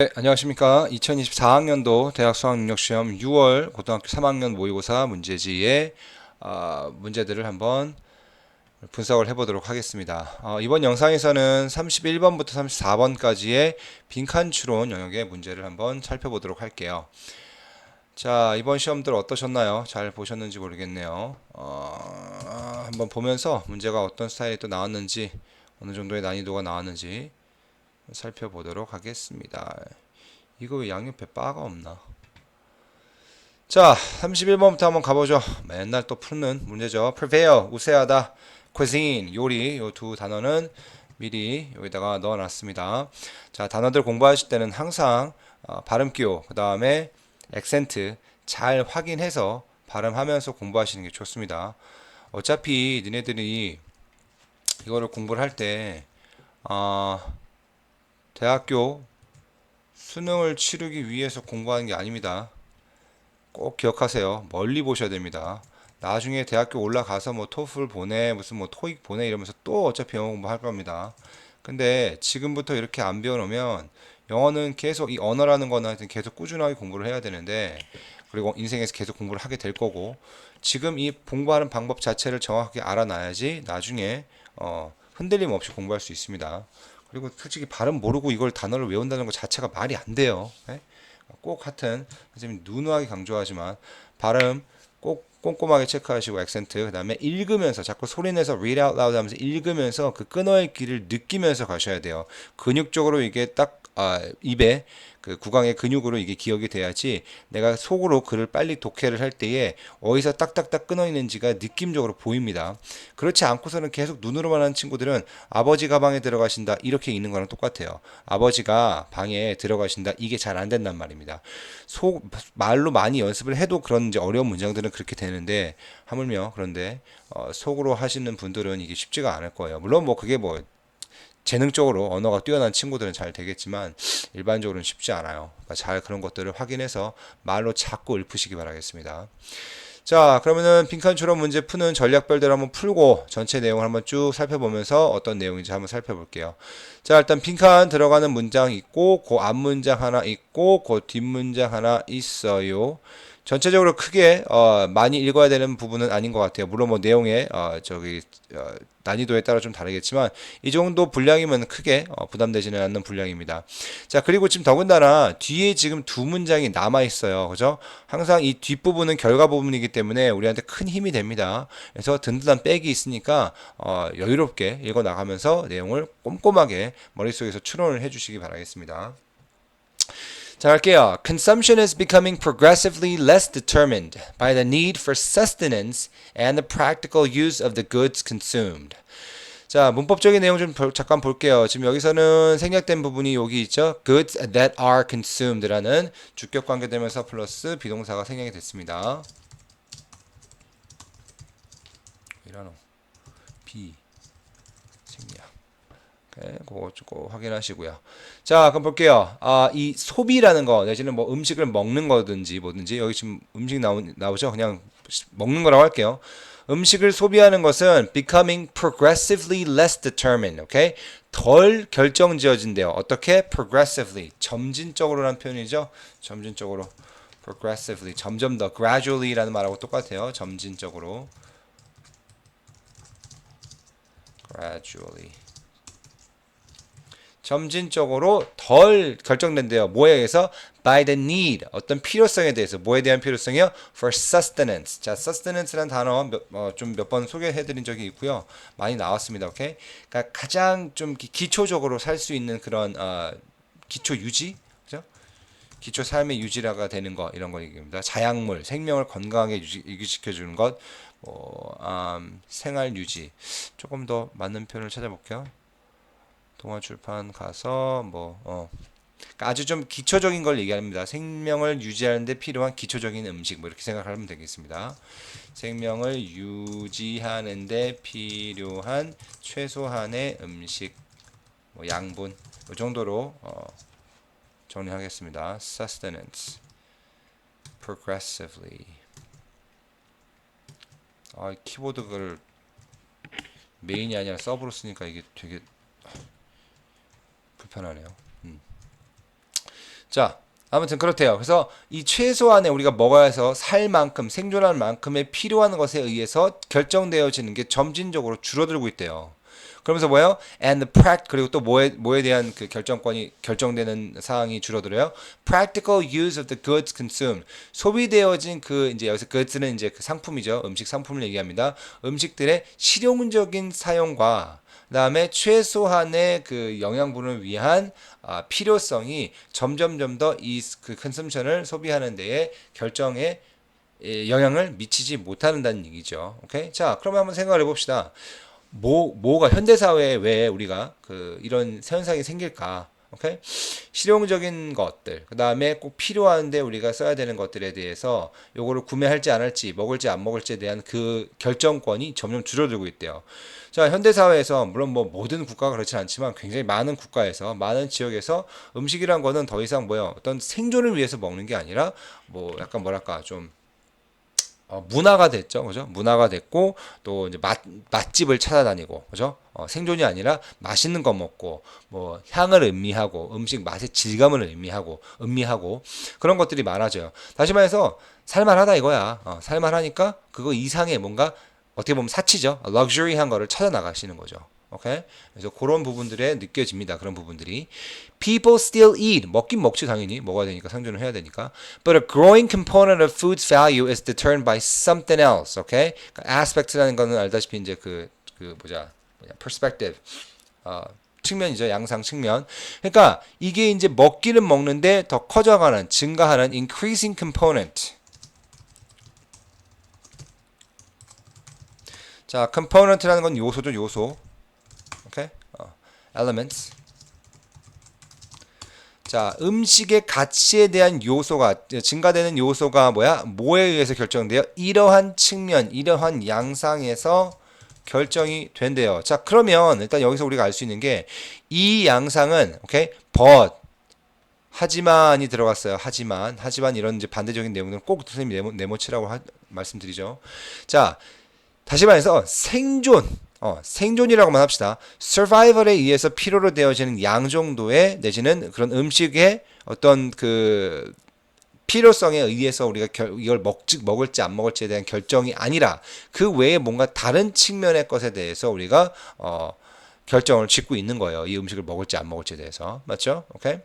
네, 안녕하십니까. 2024학년도 대학 수학능력시험 6월 고등학교 3학년 모의고사 문제지의 문제들을 한번 분석을 해보도록 하겠습니다. 이번 영상에서는 31번부터 34번까지의 빈칸 추론 영역의 문제를 한번 살펴보도록 할게요. 자, 이번 시험들 어떠셨나요? 잘 보셨는지 모르겠네요. 한번 보면서 문제가 어떤 스타일이 또 나왔는지, 어느 정도의 난이도가 나왔는지 살펴보도록 하겠습니다. 이거 왜 양옆에 바가 없나? 자, 31번부터 한번 가보죠. 맨날 또 푸는 문제죠. prevail, 우세하다. cuisine, 요리. 요 두 단어는 미리 여기다가 넣어놨습니다. 자, 단어들 공부하실 때는 항상 발음 기호, 그 다음에 액센트 잘 확인해서 발음하면서 공부하시는 게 좋습니다. 어차피 니네들이 이거를 공부를 할 때, 대학교 수능을 치르기 위해서 공부하는 게 아닙니다. 꼭 기억하세요. 멀리 보셔야 됩니다. 나중에 대학교 올라가서 뭐 토플 보내, 무슨 뭐 토익 보내 이러면서 또 어차피 영어 공부할 겁니다. 근데 지금부터 이렇게 안 배워놓으면 영어는 계속 이 언어라는 거는 하여튼 계속 꾸준하게 공부를 해야 되는데 그리고 인생에서 계속 공부를 하게 될 거고 지금 이 공부하는 방법 자체를 정확하게 알아놔야지 나중에 흔들림 없이 공부할 수 있습니다. 그리고 솔직히 발음 모르고 이걸 단어를 외운다는 것 자체가 말이 안 돼요. 예? 꼭 하여튼 선생님 누누하게 강조하지만 발음 꼭 꼼꼼하게 체크하시고 액센트 그다음에 읽으면서 자꾸 소리내서 read out loud 하면서 읽으면서 그 끊어의 길을 느끼면서 가셔야 돼요. 근육적으로 이게 딱 입에 그 구강의 근육으로 이게 기억이 돼야지 내가 속으로 글을 빨리 독해를 할 때에 어디서 딱딱딱 끊어 있는지가 느낌적으로 보입니다. 그렇지 않고서는 계속 눈으로만 하는 친구들은 아버지 가방에 들어가신다 이렇게 있는 거랑 똑같아요. 아버지가 방에 들어가신다 이게 잘 안 된단 말입니다. 말로 많이 연습을 해도 그런 이제 어려운 문장들은 그렇게 되는데 하물며 그런데 속으로 하시는 분들은 이게 쉽지가 않을 거예요. 물론 뭐 그게 뭐 재능적으로 언어가 뛰어난 친구들은 잘 되겠지만 일반적으로는 쉽지 않아요. 그러니까 잘 그런 것들을 확인해서 말로 자꾸 읊으시기 바라겠습니다. 자, 그러면은 빈칸처럼 문제 푸는 전략별대로 한번 풀고 전체 내용을 한번 쭉 살펴보면서 어떤 내용인지 한번 살펴볼게요. 자, 일단 빈칸 들어가는 문장 있고, 그 앞 문장 하나 있고, 그 뒷 문장 하나 있어요. 전체적으로 크게 많이 읽어야 되는 부분은 아닌 것 같아요. 물론 뭐 내용의 난이도에 따라 좀 다르겠지만 이 정도 분량이면 크게 부담되지는 않는 분량입니다. 자, 그리고 지금 더군다나 뒤에 지금 두 문장이 남아 있어요. 그죠? 항상 이 뒷부분은 결과 부분이기 때문에 우리한테 큰 힘이 됩니다. 그래서 든든한 백이 있으니까 여유롭게 읽어 나가면서 내용을 꼼꼼하게 머릿속에서 추론을 해 주시기 바라겠습니다. 자, 갈게요. Consumption is becoming progressively less determined by the need for sustenance and the practical use of the goods consumed. 자, 문법적인 내용 좀 잠깐 볼게요. 지금 여기서는 생략된 부분이 여기 있죠. Goods that are consumed라는 주격 관계대명사 플러스 비동사가 생략이 됐습니다. 이라노 비 생략. 그거 좀 확인하시고요. 자, 그럼 볼게요. 이 소비라는 거, 내지는 뭐 음식을 먹는 거든지 뭐든지, 여기 지금 음식 나오죠? 그냥 먹는 거라고 할게요. 음식을 소비하는 것은 becoming progressively less determined, 오케이? 덜 결정지어진대요. 어떻게? progressively, 점진적으로라는 표현이죠. 점진적으로, progressively, 점점 더, gradually라는 말하고 똑같아요. 점진적으로, gradually. 점진적으로 덜 결정된대요. 뭐에 의해서? By the need. 어떤 필요성에 대해서. 뭐에 대한 필요성이요? For sustenance. 자, sustenance라는 단어 좀 몇 번 소개해드린 적이 있고요. 많이 나왔습니다. 오케이? 그러니까 가장 좀 기초적으로 살 수 있는 그런 기초 유지, 그죠? 기초 삶의 유지라가 되는 거 이런 거 얘기입니다. 자약물, 생명을 건강하게 유지시켜 주는 것, 생활 유지. 조금 더 맞는 표현을 찾아볼게요. 동아출판 가서 그러니까 아주 좀 기초적인 걸 얘기합니다. 생명을 유지하는데 필요한 기초적인 음식 뭐 이렇게 생각하면 되겠습니다. 생명을 유지하는데 필요한 최소한의 음식 뭐 양분 이 정도로 정리하겠습니다. Sustenance, progressively. 키보드를 메인이 아니라 서브로 쓰니까 이게 되게 불편하네요. 자, 아무튼 그렇대요. 그래서 이 최소한의 우리가 먹어야 해서 살 만큼, 생존할 만큼의 필요한 것에 의해서 결정되어지는 게 점진적으로 줄어들고 있대요. 그러면서 뭐예요? And the 그리고 또 뭐에 대한 그 결정권이 결정되는 사항이 줄어들어요? Practical use of the goods consumed. 소비되어진 그 이제 여기서 goods는 이제 그 상품이죠. 음식 상품을 얘기합니다. 음식들의 실용적인 사용과 그다음에 최소한의 그 영양분을 위한 필요성이 점점점 더 이 그 컨섬션을 소비하는 데에 결정에 영향을 미치지 못한다는 얘기죠. 오케이? 자, 그러면 한번 생각을 해봅시다. 뭐가 현대사회에 왜 우리가 그 이런 현상이 생길까? 오케이? 실용적인 것들, 그 다음에 꼭 필요한데 우리가 써야 되는 것들에 대해서 요거를 구매할지 안 할지, 먹을지 안 먹을지에 대한 그 결정권이 점점 줄어들고 있대요. 자, 현대사회에서 물론 뭐 모든 국가가 그렇진 않지만 굉장히 많은 국가에서, 많은 지역에서 음식이란 거는 더 이상 뭐요? 어떤 생존을 위해서 먹는 게 아니라 뭐 약간 뭐랄까 좀 문화가 됐죠, 그죠? 문화가 됐고 또 이제 맛집을 찾아다니고, 그죠? 생존이 아니라 맛있는 거 먹고 뭐 향을 음미하고 음식 맛의 질감을 음미하고 그런 것들이 많아져요. 다시 말해서 살만하다 이거야. 살만하니까 그거 이상의 뭔가 어떻게 보면 사치죠, 럭셔리한 거를 찾아 나가시는 거죠. 오케이? 그래서 그런 부분들에 느껴집니다. 그런 부분들이. People still eat. 먹긴 먹지 당연히. 먹어야 되니까 생존을 해야 되니까. But a growing component of food's value is determined by something else. 오케이? 그러니까 aspect라는 거는 알다시피 이제 뭐냐 perspective. 측면이죠. 양상 측면. 그러니까 이게 이제 먹기는 먹는데 더 커져가는, 증가하는 increasing component. 자, component라는 건 요소죠, 요소. 오케이? elements. 자, 음식의 가치에 대한 요소가 증가되는 요소가 뭐에 의해서 결정돼요? 이러한 측면, 이러한 양상에서 결정이 된대요. 자, 그러면 일단 여기서 우리가 알 수 있는 게 이 양상은 오케이? but 하지만이 들어갔어요. 하지만 이런 이제 반대적인 내용들은 꼭 선생님 네모치라고 말씀드리죠. 자, 다시 말해서 생존이라고만 합시다. survival에 의해서 필요로 되어지는 양 정도의 내지는 그런 음식의 어떤 그 필요성에 의해서 우리가 이걸 먹을지 안 먹을지에 대한 결정이 아니라 그 외에 뭔가 다른 측면의 것에 대해서 우리가 결정을 짓고 있는 거예요. 이 음식을 먹을지 안 먹을지에 대해서. 맞죠? 오케이?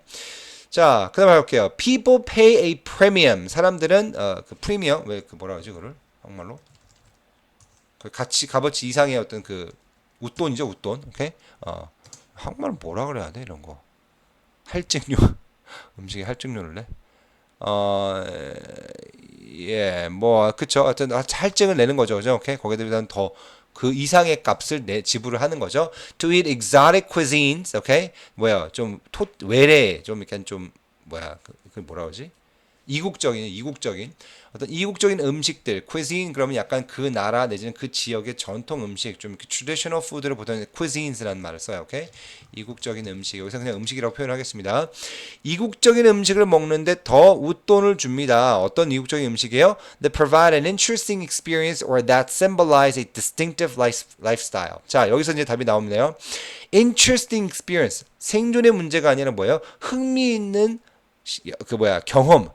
자, 그다음 해볼게요. People pay a premium. 사람들은 그 프리미엄 왜 그 뭐라 그러지 그걸 한국말로? 그 값어치 이상의 어떤 그 웃돈이죠, 웃돈. 오케이? 한국말로 뭐라 그래야 돼, 이런 거. 할증료. 음식에 할증료를 내. 예, 뭐, 그쵸. 하여튼, 할증을 내는 거죠. 그죠? 오케이? 거기에 대해서는 더 그 이상의 값을 지불을 하는 거죠. To eat exotic cuisines, 오케이? 좀, 외래, 좀, 약간 좀, 그 뭐라 그러지? 이국적인 어떤 이국적인 음식들, cuisine 그러면 약간 그 나라 내지는 그 지역의 전통 음식, 좀 traditional food를 보통 cuisines라는 말을 써요. 오케이? 이국적인 음식. 여기서 그냥 음식이라고 표현하겠습니다. 이국적인 음식을 먹는데 더 웃돈을 줍니다. 어떤 이국적인 음식이에요? That provide an interesting experience or that symbolize a distinctive lifestyle. 자, 여기서 이제 답이 나오네요. Interesting experience. 생존의 문제가 아니라 뭐예요? 흥미있는 경험.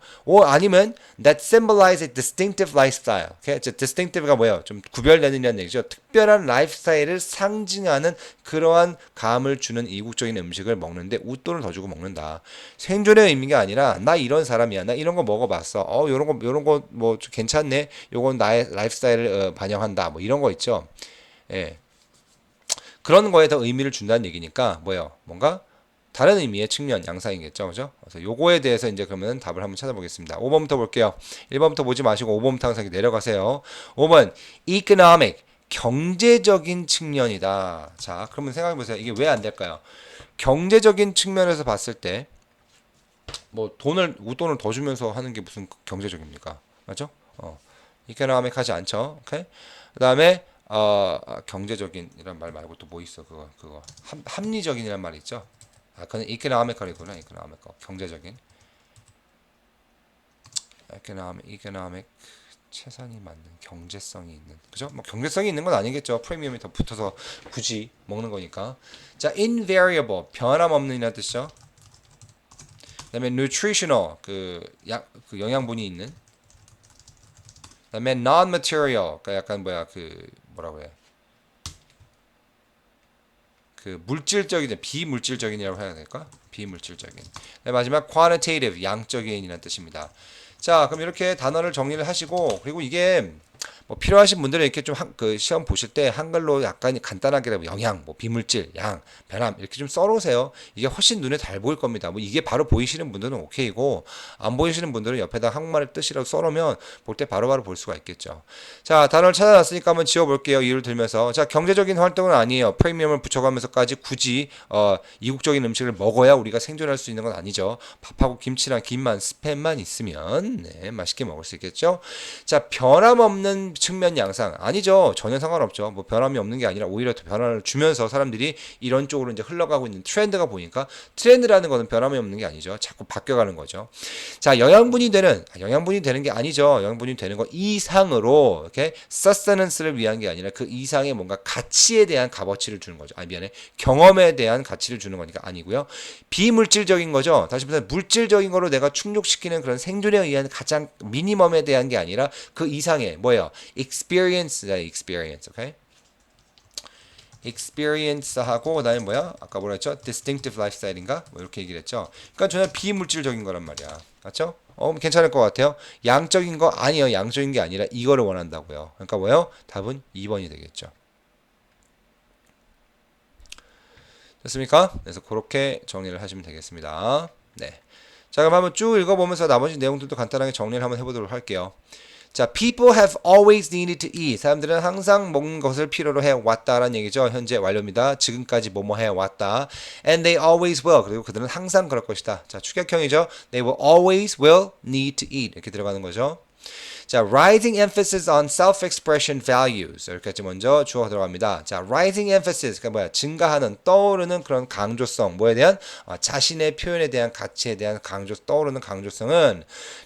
아니면 that symbolize a distinctive lifestyle. Okay? distinctive가 뭐예요? 좀 구별되느냐는 얘기죠. 특별한 라이프스타일을 상징하는 그러한 감을 주는 이국적인 음식을 먹는데 웃돈을 더 주고 먹는다. 생존의 의미가 아니라 나 이런 사람이야. 나 이런 거 먹어봤어. 요런 거 뭐 괜찮네. 요건 나의 라이프스타일을 반영한다. 뭐 이런 거 있죠. 예. 그런 거에 더 의미를 준다는 얘기니까 뭔가 다른 의미의 측면, 양상이겠죠. 그죠? 그래서 요거에 대해서 이제 그러면 답을 한번 찾아보겠습니다. 5번부터 볼게요. 1번부터 보지 마시고 5번부터 항상 내려가세요. 5번, economic, 경제적인 측면이다. 자, 그러면 생각해 보세요. 이게 왜 안 될까요? 경제적인 측면에서 봤을 때, 뭐, 웃돈을 더 주면서 하는 게 무슨 경제적입니까? 맞죠? economic 하지 않죠. 오케이? 그 다음에, 경제적인이란 말 말고 또 뭐 있어? 그거. 합리적인이란 말이 있죠? 그건 economical이구나. economical. 경제적인. economic. 최선이 맞는 경제성이 있는. 그죠? 뭐 경제성이 있는 건 아니겠죠. 프리미엄이 더 붙어서 굳이 먹는 거니까. 자, invariable. 변함없는이라는 뜻이죠. 그다음에 nutritional 그 영양분이 있는. 그다음에 non-material 그러니까 약간 뭐야 그 뭐라고 해? 그 물질적인 비물질적인이라고 해야 될까? 비물질적인. 네, 마지막 quantitative 양적인이라는 뜻입니다. 자, 그럼 이렇게 단어를 정리를 하시고 그리고 이게 뭐 필요하신 분들은 이렇게 좀 그 시험 보실 때 한글로 약간 간단하게 영양, 뭐 비물질, 양, 변함 이렇게 좀 써놓으세요. 이게 훨씬 눈에 잘 보일 겁니다. 뭐 이게 바로 보이시는 분들은 오케이고 안 보이시는 분들은 옆에다 한국말의 뜻이라고 써놓으면 볼 때 바로바로 볼 수가 있겠죠. 자, 단어를 찾아놨으니까 한번 지워볼게요. 예를 들면서 자, 경제적인 활동은 아니에요. 프리미엄을 붙여가면서까지 굳이 이국적인 음식을 먹어야 우리가 생존할 수 있는 건 아니죠. 밥하고 김치랑 김만 스팸만 있으면 네, 맛있게 먹을 수 있겠죠. 자, 변함없는 측면 양상 아니죠. 전혀 상관없죠. 뭐 변함이 없는 게 아니라 오히려 더 변화를 주면서 사람들이 이런 쪽으로 이제 흘러가고 있는 트렌드가 보니까 트렌드라는 거는 변함이 없는 게 아니죠. 자꾸 바뀌어가는 거죠. 자, 영양분이 되는 게 아니죠. 영양분이 되는 거 이상으로 이렇게 서스테넌스를 위한 게 아니라 그 이상의 뭔가 가치에 대한 값어치를 주는 거죠. 미안해. 경험에 대한 가치를 주는 거니까 아니고요. 비물질적인 거죠. 다시 말해서 물질적인 거로 내가 충족시키는 그런 생존에 의한 가장 미니멈에 대한 게 아니라 그 이상의 뭐예요? experience. 오케이? experience하고 그다음에 뭐야? 아까 뭐라 했죠? distinctive lifestyle인가? 뭐 이렇게 얘기를 했죠. 그러니까 전혀 비물질적인 거란 말이야. 맞죠? 괜찮을 것 같아요. 양적인 거 아니에요. 양적인 게 아니라 이거를 원한다고요. 그러니까 뭐예요? 답은 2번이 되겠죠. 됐습니까? 그래서 그렇게 정리를 하시면 되겠습니다. 네. 자, 그럼 한번 쭉 읽어보면서 나머지 내용들도 간단하게 정리를 한번 해보도록 할게요. 자, people have always needed to eat. 사람들은 항상 먹는 것을 필요로 해왔다라는 얘기죠. 현재 완료입니다. 지금까지 뭐뭐 해왔다. And they always will. 그리고 그들은 항상 그럴 것이다. 자, 추격형이죠. They will always will need to eat. 이렇게 들어가는 거죠. 자, rising emphasis on self-expression values. 여기까지 먼저 주어가 들어갑니다. 자, rising emphasis. 그러니까 뭐야? 증가하는, 떠오르는 그런 강조성. 뭐에 대한? 자신의 표현에 대한 가치에 대한 떠오르는 강조성은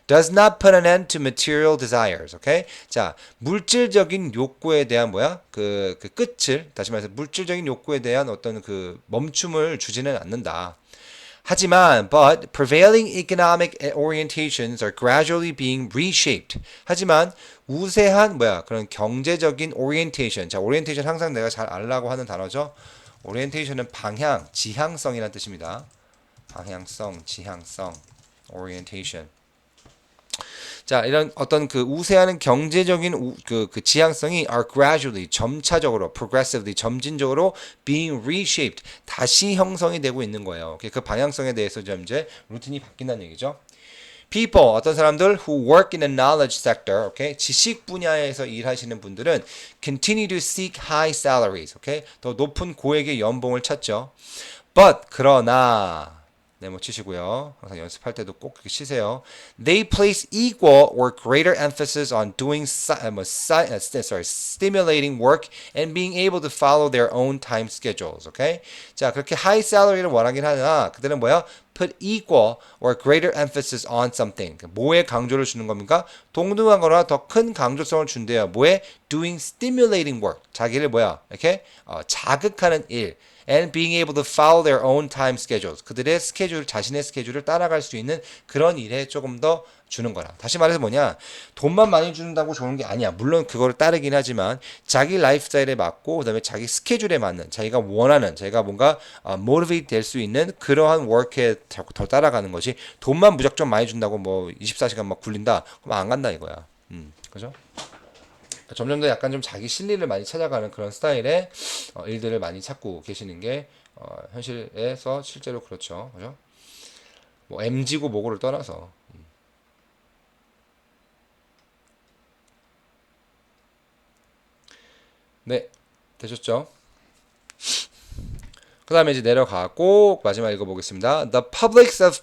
does not put an end to material desires. 오케이? 자, 물질적인 욕구에 대한 뭐야? 그 끝을, 다시 말해서 물질적인 욕구에 대한 어떤 그 멈춤을 주지는 않는다. 하지만, but prevailing economic orientations are gradually being reshaped. 하지만 우세한 그런 경제적인 orientation. 자, orientation 항상 내가 잘 알라고 하는 단어죠. orientation은 방향, 지향성이라는 뜻입니다. 방향성, 지향성, orientation. 자, 이런 어떤 그 우세하는 경제적인 그 지향성이 are gradually 점차적으로 progressively 점진적으로 being reshaped 다시 형성이 되고 있는 거예요. 그 방향성에 대해서 좀 이제 루틴이 바뀐다는 얘기죠. People 어떤 사람들 who work in the knowledge sector, okay? 지식 분야에서 일하시는 분들은 continue to seek high salaries, okay? 더 높은 고액의 연봉을 찾죠. But 그러나 네모 치시고요. 항상 연습할 때도 꼭 그렇게 치세요. They place equal or greater emphasis on doing stimulating work and being able to follow their own time schedules. Okay? 자, 그렇게 high salary를 원하긴 하나 그들은 뭐야? Put equal or greater emphasis on something. 뭐에 강조를 주는 겁니까? 동등한 거나 더 큰 강조성을 준대요. 뭐에? Doing stimulating work. 자기를 이렇게 자극하는 일. And being able to follow their own time schedules. 그들의 자신의 스케줄을 따라갈 수 있는 그런 일에 조금 더 주는 거라. 다시 말해서 뭐냐? 돈만 많이 준다고 좋은 게 아니야. 물론 그거를 따르긴 하지만 자기 라이프 스타일에 맞고 그다음에 자기 스케줄에 맞는 자기가 원하는 자기가 뭔가 모티베이트 될 수 있는 그러한 워크에 더 따라가는 것이 돈만 무작정 많이 준다고 뭐 24시간 막 굴린다. 그럼 안 간다 이거야. 그죠? 점점 더 약간 좀 자기 실리를 많이 찾아가는 그런 스타일의 일들을 많이 찾고 계시는 게 현실에서 실제로 그렇죠. 그죠? 뭐 M지고 뭐고를 떠나서 네, 되셨죠? 그 다음에 이제 내려가고 마지막 읽어보겠습니다. The publics of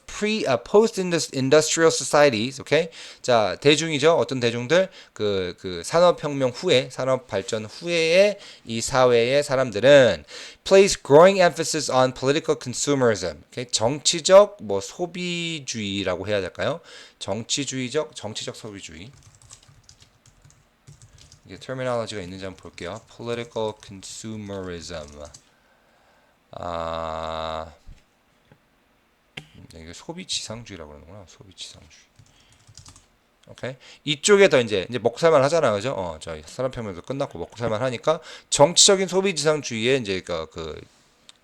post-industrial societies, okay? 자, 대중이죠. 어떤 대중들? 그 산업혁명 후에, 산업 발전 후에의 이 사회의 사람들은 place growing emphasis on political consumerism, okay? 정치적 소비주의라고 해야 될까요? 정치적 소비주의. 이게 terminology가 있는지 한번 볼게요. Political consumerism. 이게 소비지상주의라고 그러는구나. 소비지상주의. 오케이. 이쪽에 더 이제 먹고 살만 하잖아, 그죠? 저희 산업혁명도 끝났고 먹고 살만 하니까 정치적인 소비지상주의에 이제 그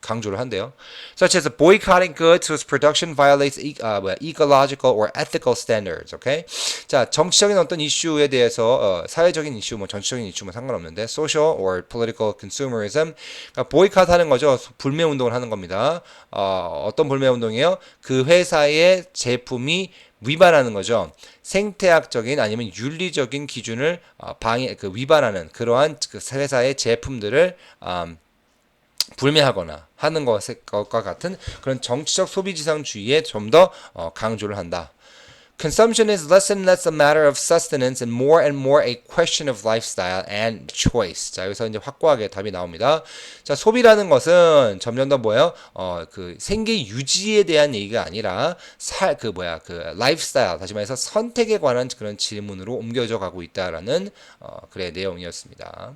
강조를 한대요. Such as boycotting goods whose production violates ecological or ethical standards. Okay? 자, 정치적인 어떤 이슈에 대해서 사회적인 이슈, 뭐 정치적인 이슈 뭐 상관없는데 social or political consumerism. 그러니까 보이콧하는 거죠. 불매 운동을 하는 겁니다. 어떤 불매 운동이에요? 그 회사의 제품이 위반하는 거죠. 생태학적인 아니면 윤리적인 기준을 위반하는 그러한 그 회사의 제품들을 불매하거나 하는 것과 같은 그런 정치적 소비지상주의에 좀 더 강조를 한다. Consumption is less and less a matter of sustenance and more a question of lifestyle and choice. 자, 여기서 이제 확고하게 답이 나옵니다. 자, 소비라는 것은 점점 더 뭐예요? 그 생계 유지에 대한 얘기가 아니라 라이프스타일, 다시 말해서 선택에 관한 그런 질문으로 옮겨져 가고 있다라는 그래 내용이었습니다.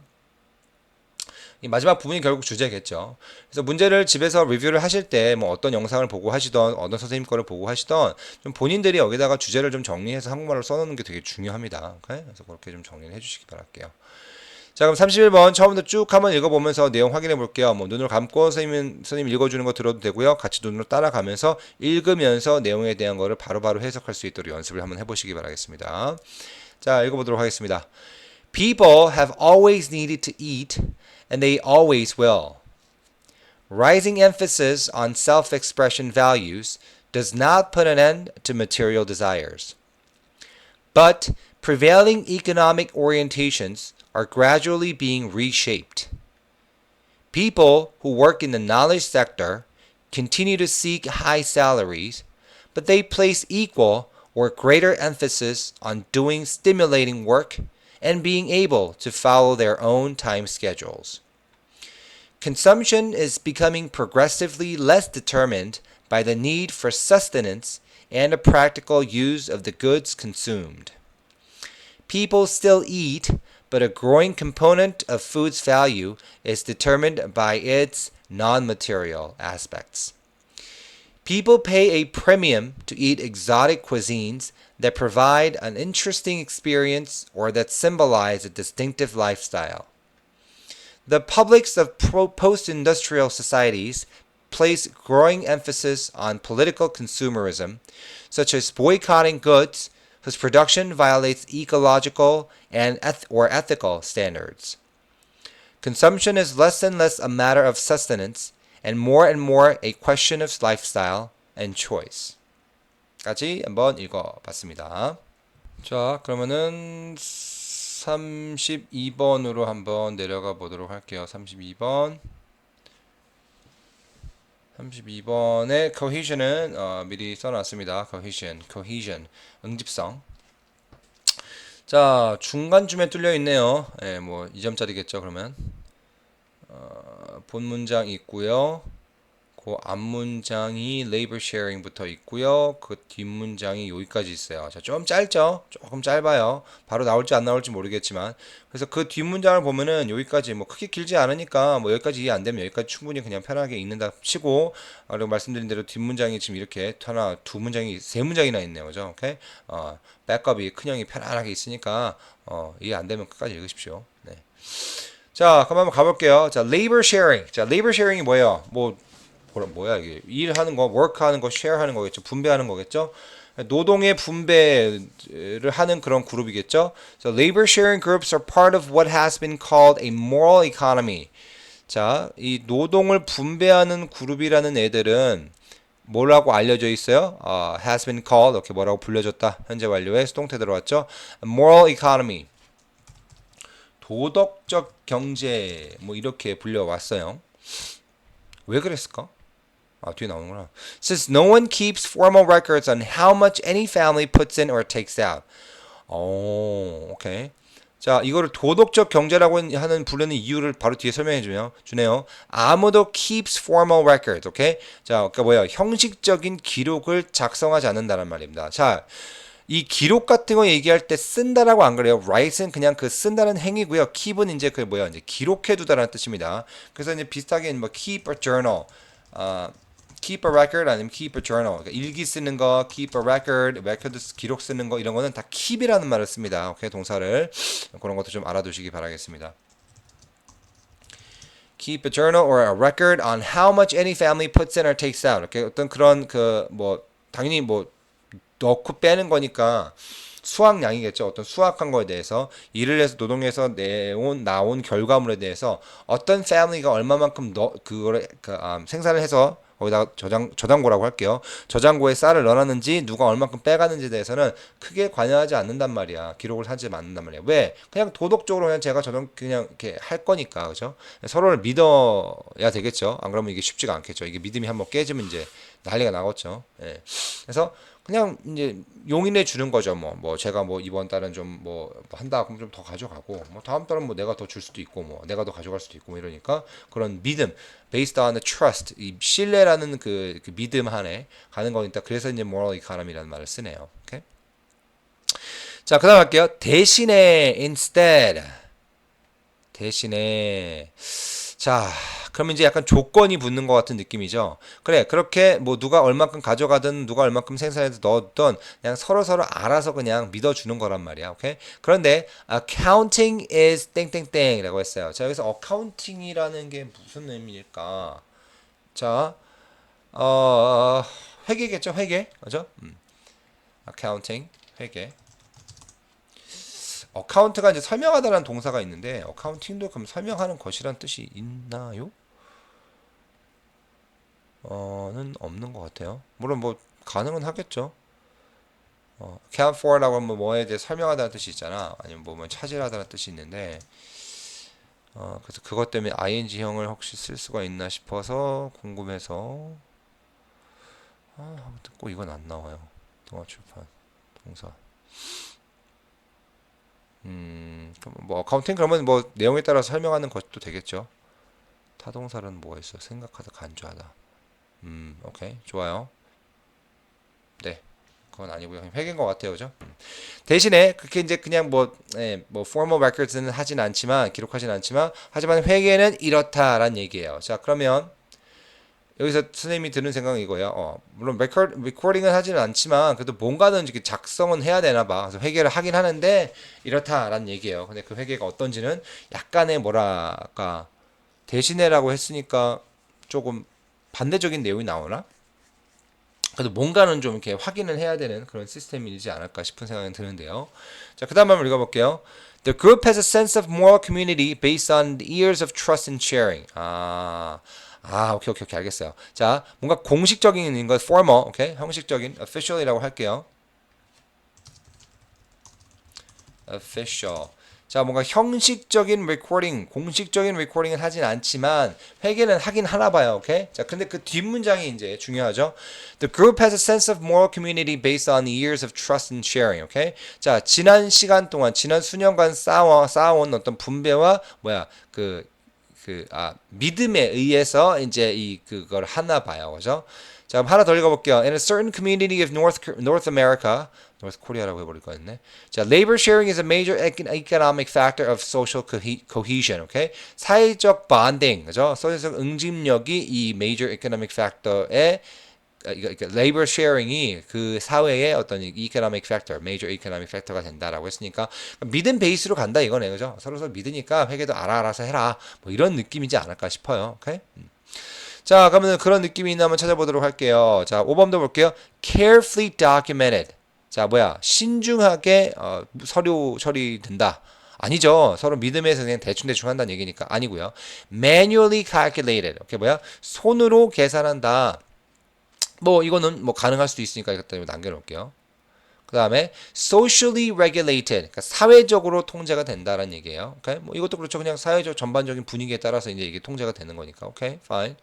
이 마지막 부분이 결국 주제겠죠. 그래서 문제를 집에서 리뷰를 하실 때 뭐 어떤 영상을 보고 하시던 어떤 선생님 거를 보고 하시던 좀 본인들이 여기다가 주제를 좀 정리해서 한국말로 써놓는 게 되게 중요합니다. 오케이? 그래서 그렇게 좀 정리를 해주시기 바랄게요. 자, 그럼 31번 처음부터 쭉 한번 읽어보면서 내용 확인해 볼게요. 뭐 눈을 감고 선생님 읽어주는 거 들어도 되고요. 같이 눈으로 따라가면서 읽으면서 내용에 대한 거를 바로바로 해석할 수 있도록 연습을 한번 해보시기 바라겠습니다. 자, 읽어보도록 하겠습니다. People have always needed to eat and they always will. Rising emphasis on self-expression values does not put an end to material desires. But prevailing economic orientations are gradually being reshaped. People who work in the knowledge sector continue to seek high salaries, but they place equal or greater emphasis on doing stimulating work and being able to follow their own time schedules. Consumption is becoming progressively less determined by the need for sustenance and a practical use of the goods consumed. People still eat, but a growing component of food's value is determined by its non-material aspects. People pay a premium to eat exotic cuisines that provide an interesting experience or that symbolize a distinctive lifestyle. The publics of post-industrial societies place growing emphasis on political consumerism, such as boycotting goods whose production violates ecological or ethical standards. Consumption is less and less a matter of sustenance and more a question of lifestyle and choice. 까지 한번 읽어봤습니다. 자, 그러면은 32번으로 한번 내려가 보도록 할게요. 32번의 cohesion은 미리 써놨습니다. cohesion, 응집성. 자, 중간쯤에 뚫려 있네요. 뭐 2점짜리겠죠, 그러면. 본 문장 있고요. 그 앞문장이 labor sharing부터 있고요. 그 뒷문장이 여기까지 있어요. 자, 좀 짧죠? 조금 짧아요. 바로 나올지 안 나올지 모르겠지만. 그래서 그 뒷문장을 보면은 여기까지 뭐 크게 길지 않으니까 뭐 여기까지 이해 안 되면 여기까지 충분히 그냥 편하게 읽는다 치고, 그리고 말씀드린 대로 뒷문장이 지금 이렇게 하나, 두 문장이, 세 문장이나 있네요. 그죠? 오케이? 백업이 큰형이 편안하게 있으니까 이해 안 되면 끝까지 읽으십시오. 네. 자, 그럼 한번 가볼게요. 자, labor sharing. 자, labor sharing이 뭐예요? 뭐야 이게 일하는 거, work하는 거, share하는 거겠죠. 분배하는 거겠죠. 노동의 분배를 하는 그런 그룹이겠죠. So labor sharing groups are part of what has been called a moral economy. 자, 이 노동을 분배하는 그룹이라는 애들은 뭐라고 알려져 있어요? has been called 이렇게 뭐라고 불려졌다. 현재 완료에 수동태 들어왔죠. moral economy. 도덕적 경제 뭐 이렇게 불려왔어요. 왜 그랬을까? 뒤에 나오는구나. Since no one keeps formal records on how much any family puts in or takes out. 오케이. 자, 이거를 도덕적 경제라고 하는 부르는 이유를 바로 뒤에 설명해 주네요. 아무도 keeps formal records. 오케이? 자, 그러니까 뭐야? 형식적인 기록을 작성하지 않는다는 말입니다. 자, 이 기록 같은 거 얘기할 때 쓴다라고 안 그래요. write은 그냥 그 쓴다는 행위고요. keep은 이제 그 뭐야? 이제 기록해 두다라는 뜻입니다. 그래서 이제 비슷하게 뭐 keep a journal. keep a record 아니면 keep a journal. 그러니까 일기 쓰는 거, keep a record, record 기록 쓰는 거 이런 거는 다 keep이라는 말을 씁니다. 오케이, 동사를 그런 것도 좀 알아두시기 바라겠습니다. Keep a journal or a record on how much any family puts in or takes out. 이렇게 어떤 그런 그 뭐 당연히 뭐 넣고 빼는 거니까 수확량이겠죠. 어떤 수확한 거에 대해서 일을 해서 노동해서 나온 결과물에 대해서 어떤 패밀리가 얼마만큼 그거를 생산을 해서 거기다가 저장고라고 할게요. 저장고에 쌀을 넣어놨는지 누가 얼마큼 빼가는지에 대해서는 크게 관여하지 않는단 말이야. 기록을 하지 않는단 말이야. 왜? 그냥 도덕적으로 그냥 제가 그냥 이렇게 할 거니까, 그죠? 서로를 믿어야 되겠죠. 안 그러면 이게 쉽지가 않겠죠. 이게 믿음이 한번 깨지면 이제 난리가 나겠죠. 예. 그래서 그냥 이제 용인해 주는 거죠. 뭐 제가 뭐 이번 달은 좀 뭐 한다 그럼 좀 더 가져가고 뭐 다음 달은 뭐 내가 더 줄 수도 있고 뭐 내가 더 가져갈 수도 있고 뭐 이러니까 그런 믿음 based on the trust 이 신뢰라는 그 믿음 안에 가는 거니까 그래서 이제 moral economy라는 말을 쓰네요. 오케이? 자, 그다음 할게요. 대신에 instead 대신에 자, 그러면 이제 약간 조건이 붙는 것 같은 느낌이죠. 그래, 그렇게 뭐 누가 얼만큼 가져가든 누가 얼만큼 생산해서 넣었던 그냥 서로 알아서 그냥 믿어주는 거란 말이야. 오케이? 그런데 accounting is 땡땡땡이라고 했어요. 자, 여기서 accounting이라는 게 무슨 의미일까? 자, 회계겠죠, 회계, 그죠? accounting, 회계. 어카운트가 이제 설명하다라는 동사가 있는데 어카운팅도 그럼 설명하는 것이란 뜻이 있나요? 는 없는 것 같아요. 물론 뭐 가능은 하겠죠. account for라고 하면 뭐에 대해 설명하다는 뜻이 있잖아. 아니면 뭐 차지하다는 뜻이 있는데 그래서 그것 때문에 ing형을 혹시 쓸 수가 있나 싶어서 궁금해서 아무튼 꼭 이건 안 나와요. 동아출판 동사. 뭐 어카운팅 그러면 뭐 내용에 따라 설명하는 것도 되겠죠. 타동사는 뭐가 있어? 생각하다 간주하다. 오케이 좋아요. 네, 그건 아니고요. 회계인 것 같아요, 그죠? 대신에 그렇게 이제 그냥 뭐 formal records는 하진 않지만 기록하진 않지만 하지만 회계는 이렇다라는 얘기예요. 자, 그러면 여기서 선생님이 드는 생각은 이거예요. 물론 레코딩은 하지는 않지만 그래도 뭔가는 이렇게 작성은 해야 되나 봐. 그래서 회계를 하긴 하는데 이렇다라는 얘기예요. 근데 그 회계가 어떤지는 약간의 뭐랄까 대신해라고 했으니까 조금 반대적인 내용이 나오나? 그래도 뭔가는 좀 이렇게 확인을 해야 되는 그런 시스템이지 않을까 싶은 생각이 드는데요. 자, 그 다음 한번 읽어볼게요. The group has a sense of moral community based on the years of trust and sharing. 오케이, 알겠어요. 자, 뭔가 공식적인 것, formal, 오케이, 형식적인, official이라고 할게요. official. 자, 뭔가 형식적인 레코딩, 공식적인 레코딩은 하진 않지만 회계는 하긴 하나 봐요. 오케이? 자, 근데 그 뒷문장이 이제 중요하죠. The group has a sense of moral community based on the years of trust and sharing. 오케이? 자, 지난 시간 동안, 지난 수년간 쌓아온 어떤 분배와 믿음에 의해서 이제 그걸 하나 봐요. 그죠? 자, 그럼 하나 더 읽어볼게요. In a certain community of North America, North Korea라고 해버릴 거였네. 자, labor sharing is a major economic factor of social cohesion. 오케이? 사회적 bonding, 그죠? 사회적 응집력이 이 major economic factor의 labor sharing이 그 사회의 어떤 economic factor, major economic factor가 된다라고 했으니까 믿음 베이스로 간다 이거네, 그죠? 서로 믿으니까 회계도 알아서 해라. 뭐 이런 느낌이지 않을까 싶어요. 오케이? 자, 그러면 그런 느낌이 있나 한번 찾아보도록 할게요. 자, 5번도 볼게요. Carefully documented. 자, 신중하게 서류 처리된다. 아니죠. 서로 믿음에서 그냥 대충 한다는 얘기니까 아니고요. Manually calculated. 오케이, 손으로 계산한다. 이거는 가능할 수도 있으니까 이것 때문에 남겨놓을게요. 그 다음에 socially regulated, 그러니까 사회적으로 통제가 된다라는 얘기예요. 오케이? 이것도 그렇죠. 그냥 사회적 전반적인 분위기에 따라서 이제 이게 통제가 되는 거니까. 오케이, fine.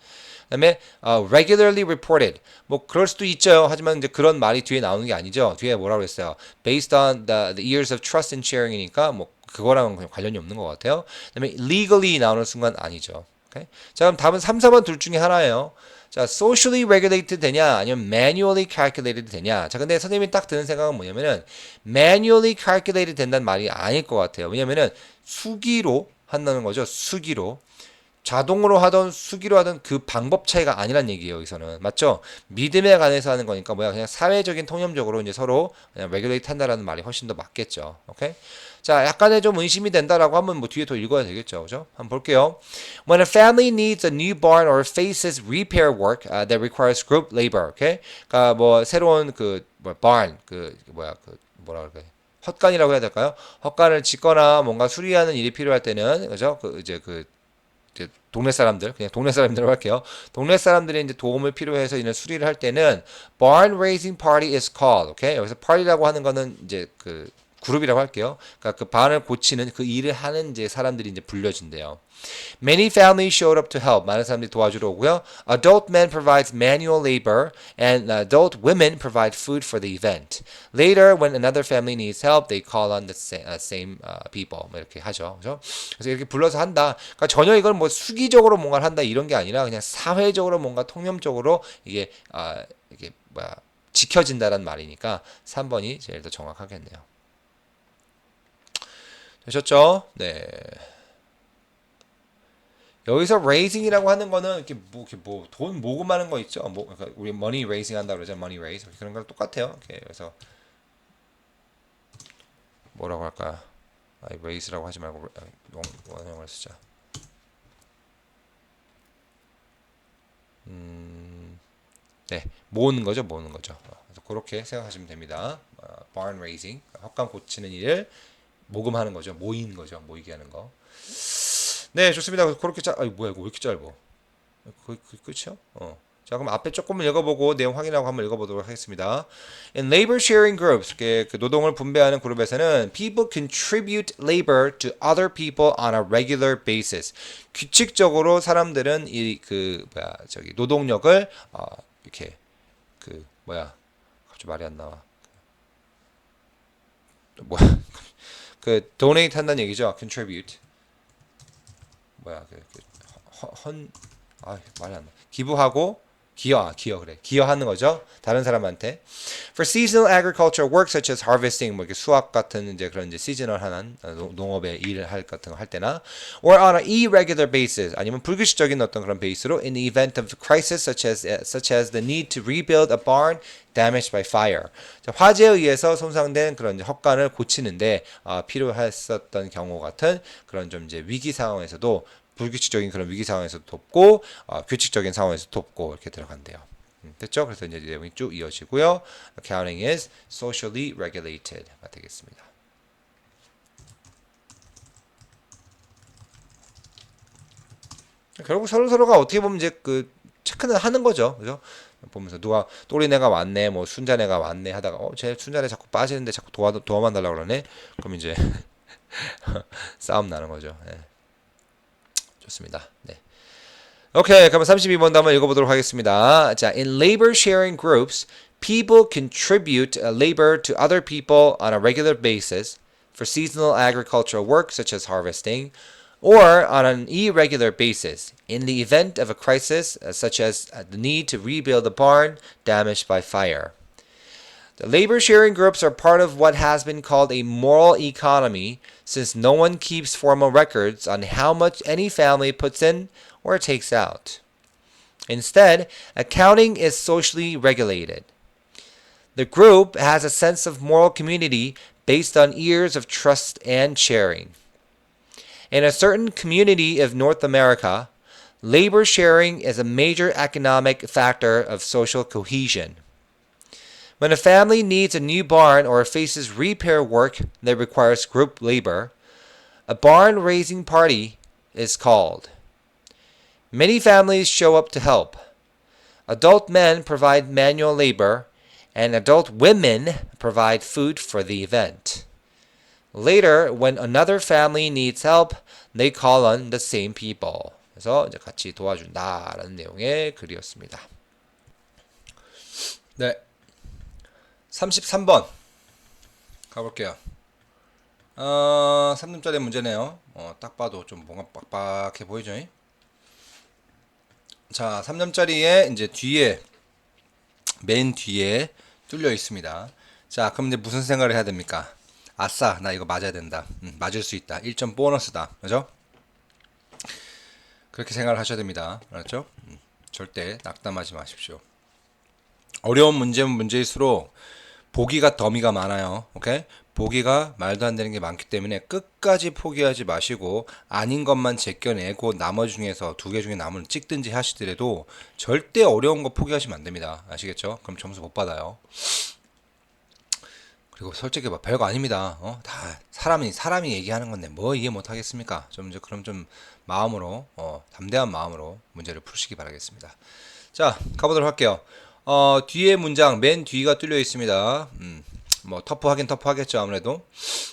그다음에 regularly reported. 그럴 수도 있죠. 하지만 이제 그런 말이 뒤에 나오는 게 아니죠. 뒤에 뭐라고 했어요? Based on the years of trust and sharing이니까 그거랑은 그냥 관련이 없는 것 같아요. 그다음에 legally 나오는 순간 아니죠. 오케이? 자, 그럼 답은 3, 4번 둘 중에 하나예요. 자, socially regulated 되냐 아니면 manually calculated 되냐. 자, 근데 선생님이 딱 드는 생각은 뭐냐면은 manually calculated 된다는 말이 아닐 것 같아요. 왜냐면은 수기로 한다는 거죠. 수기로. 자동으로 하던 수기로 하던 그 방법 차이가 아니란 얘기예요. 여기서는 맞죠? 믿음에 관해서 하는 거니까 뭐야 그냥 사회적인 통념적으로 이제 서로 그냥 레귤레이트 한다라는 말이 훨씬 더 맞겠죠. 오케이? 자, 약간의 좀 의심이 된다라고 하면 뭐 뒤에 더 읽어야 되겠죠, 그죠? 한번 볼게요. When a family needs a new barn or faces repair work that requires group labor, okay? 그러니까 뭐 새로운 뭐 barn 뭐야 뭐라 그래? 헛간이라고 해야 될까요? 헛간을 짓거나 뭔가 수리하는 일이 필요할 때는 그죠? 동네 사람들 그냥 동네 사람들로 할게요. 동네 사람들이 이제 도움을 필요해서 이런 수리를 할 때는 barn raising party is called. 오케이? 여기서 party라고 하는 거는 이제 그룹이라고 할게요. 그러니까 그 반을 고치는 그 일을 하는 이제 사람들이 이제 불려진대요. Many families showed up to help. 많은 사람들이 도와주러 오고요. Adult men provides manual labor, and adult women provide food for the event. Later, when another family needs help, they call on the same people. 뭐 이렇게 하죠. 그죠? 그래서 이렇게 불러서 한다. 그러니까 전혀 이걸 뭐 수기적으로 뭔가를 한다 이런 게 아니라 그냥 사회적으로 뭔가 통념적으로 이게 뭐야 지켜진다는 말이니까 3번이 제일 더 정확하겠네요. 되셨죠? 네. 여기서 raising이라고 하는 거는 이렇게 뭐 돈 모금하는 거 있죠. 뭐 그러니까 우리 money raising 한다 그러죠. money raise 그런 거랑 똑같아요. 이렇게 그래서 뭐라고 할까? raise라고 하지 말고 원형을 쓰자. 네, 모으는 거죠, 모으는 거죠. 그래서 그렇게 생각하시면 됩니다. barn raising, 헛간 고치는 일을 모금하는 거죠, 모이는 거죠, 모이게 하는 거. 네, 좋습니다. 그렇게 뭐야, 이거 왜 이렇게 짧어? 거의 끝이요? 자, 그럼 앞에 조금 읽어보고 내용 확인하고 한번 읽어보도록 하겠습니다. In labor sharing groups, 그 노동을 분배하는 그룹에서는 people contribute labor to other people on a regular basis. 규칙적으로 사람들은 노동력을 이렇게 갑자기 말이 안 나와. 뭐야? donate 한다는 얘기죠. contribute. 말이 안 나. 기부하고 그래. 기여하는 거죠. 다른 사람한테. For seasonal agricultural work such as harvesting, 뭐 이렇게 수확 같은 이제 그런 이제 시즈널한 농업의 일을 같은 거 할 때나, or on an irregular basis, 아니면 불규칙적인 어떤 그런 베이스로 in the event of crisis such as the need to rebuild a barn damaged by fire. 자, 화재에 의해서 손상된 그런 이제 헛간을 고치는데 필요했었던 경우 같은 그런 좀 이제 위기 상황에서도 불규칙적인 그런 위기 상황에서 돕고 규칙적인 상황에서 돕고 이렇게 들어간대요. 됐죠? 그래서 이제 내용이 쭉 이어지고요. Accounting is socially regulated가 되겠습니다. 결국 서로가 어떻게 보면 이제 체크는 하는 거죠. 그죠? 보면서 누가 또리네가 왔네, 뭐 순자네가 왔네 하다가 쟤 순자네 자꾸 빠지는데 자꾸 도와만 달라고 그러네. 그럼 이제 싸움 나는 거죠. 네. 좋습니다. 네. 오케이, 그럼 32번 한번 읽어보도록 하겠습니다. 자, in labor sharing groups, people contribute labor to other people on a regular basis for seasonal agricultural work such as harvesting, or on an irregular basis in the event of a crisis such as the need to rebuild a barn damaged by fire. The labor sharing groups are part of what has been called a moral economy since no one keeps formal records on how much any family puts in or takes out. Instead, accounting is socially regulated. The group has a sense of moral community based on years of trust and sharing. In a certain community of North America, labor sharing is a major economic factor of social cohesion. When a family needs a new barn or faces repair work that requires group labor, a barn raising party is called. Many families show up to help. Adult men provide manual labor, and adult women provide food for the event. Later, when another family needs help, they call on the same people. 그래서 이제 같이 도와준다라는 내용의 글이었습니다. 네. 33번 가볼게요. 3점짜리 문제네요. 딱 봐도 좀 뭔가 빡빡해 보이죠? 자, 3점짜리에 이제 맨 뒤에 뚫려 있습니다. 자, 그럼 이제 무슨 생각을 해야 됩니까? 아싸, 나 이거 맞아야 된다. 맞을 수 있다. 1점 보너스다. 그죠? 그렇게 생각을 하셔야 됩니다. 알았죠? 절대 낙담하지 마십시오. 어려운 문제는 문제일수록 보기가 더미가 많아요. 오케이? 보기가 말도 안 되는 게 많기 때문에 끝까지 포기하지 마시고 아닌 것만 제껴내고 나머지 중에서 두 개 중에 남은 찍든지 하시더라도 절대 어려운 거 포기하시면 안 됩니다. 아시겠죠? 그럼 점수 못 받아요. 그리고 솔직히 뭐 별거 아닙니다. 다 사람이 얘기하는 건데 뭐 이해 못 하겠습니까? 좀 이제 그럼 좀 마음으로 담대한 마음으로 문제를 푸시기 바라겠습니다. 자, 가보도록 할게요. 뒤에 문장 맨 뒤가 뚫려 있습니다. 뭐 터프하긴 터프하겠죠 아무래도.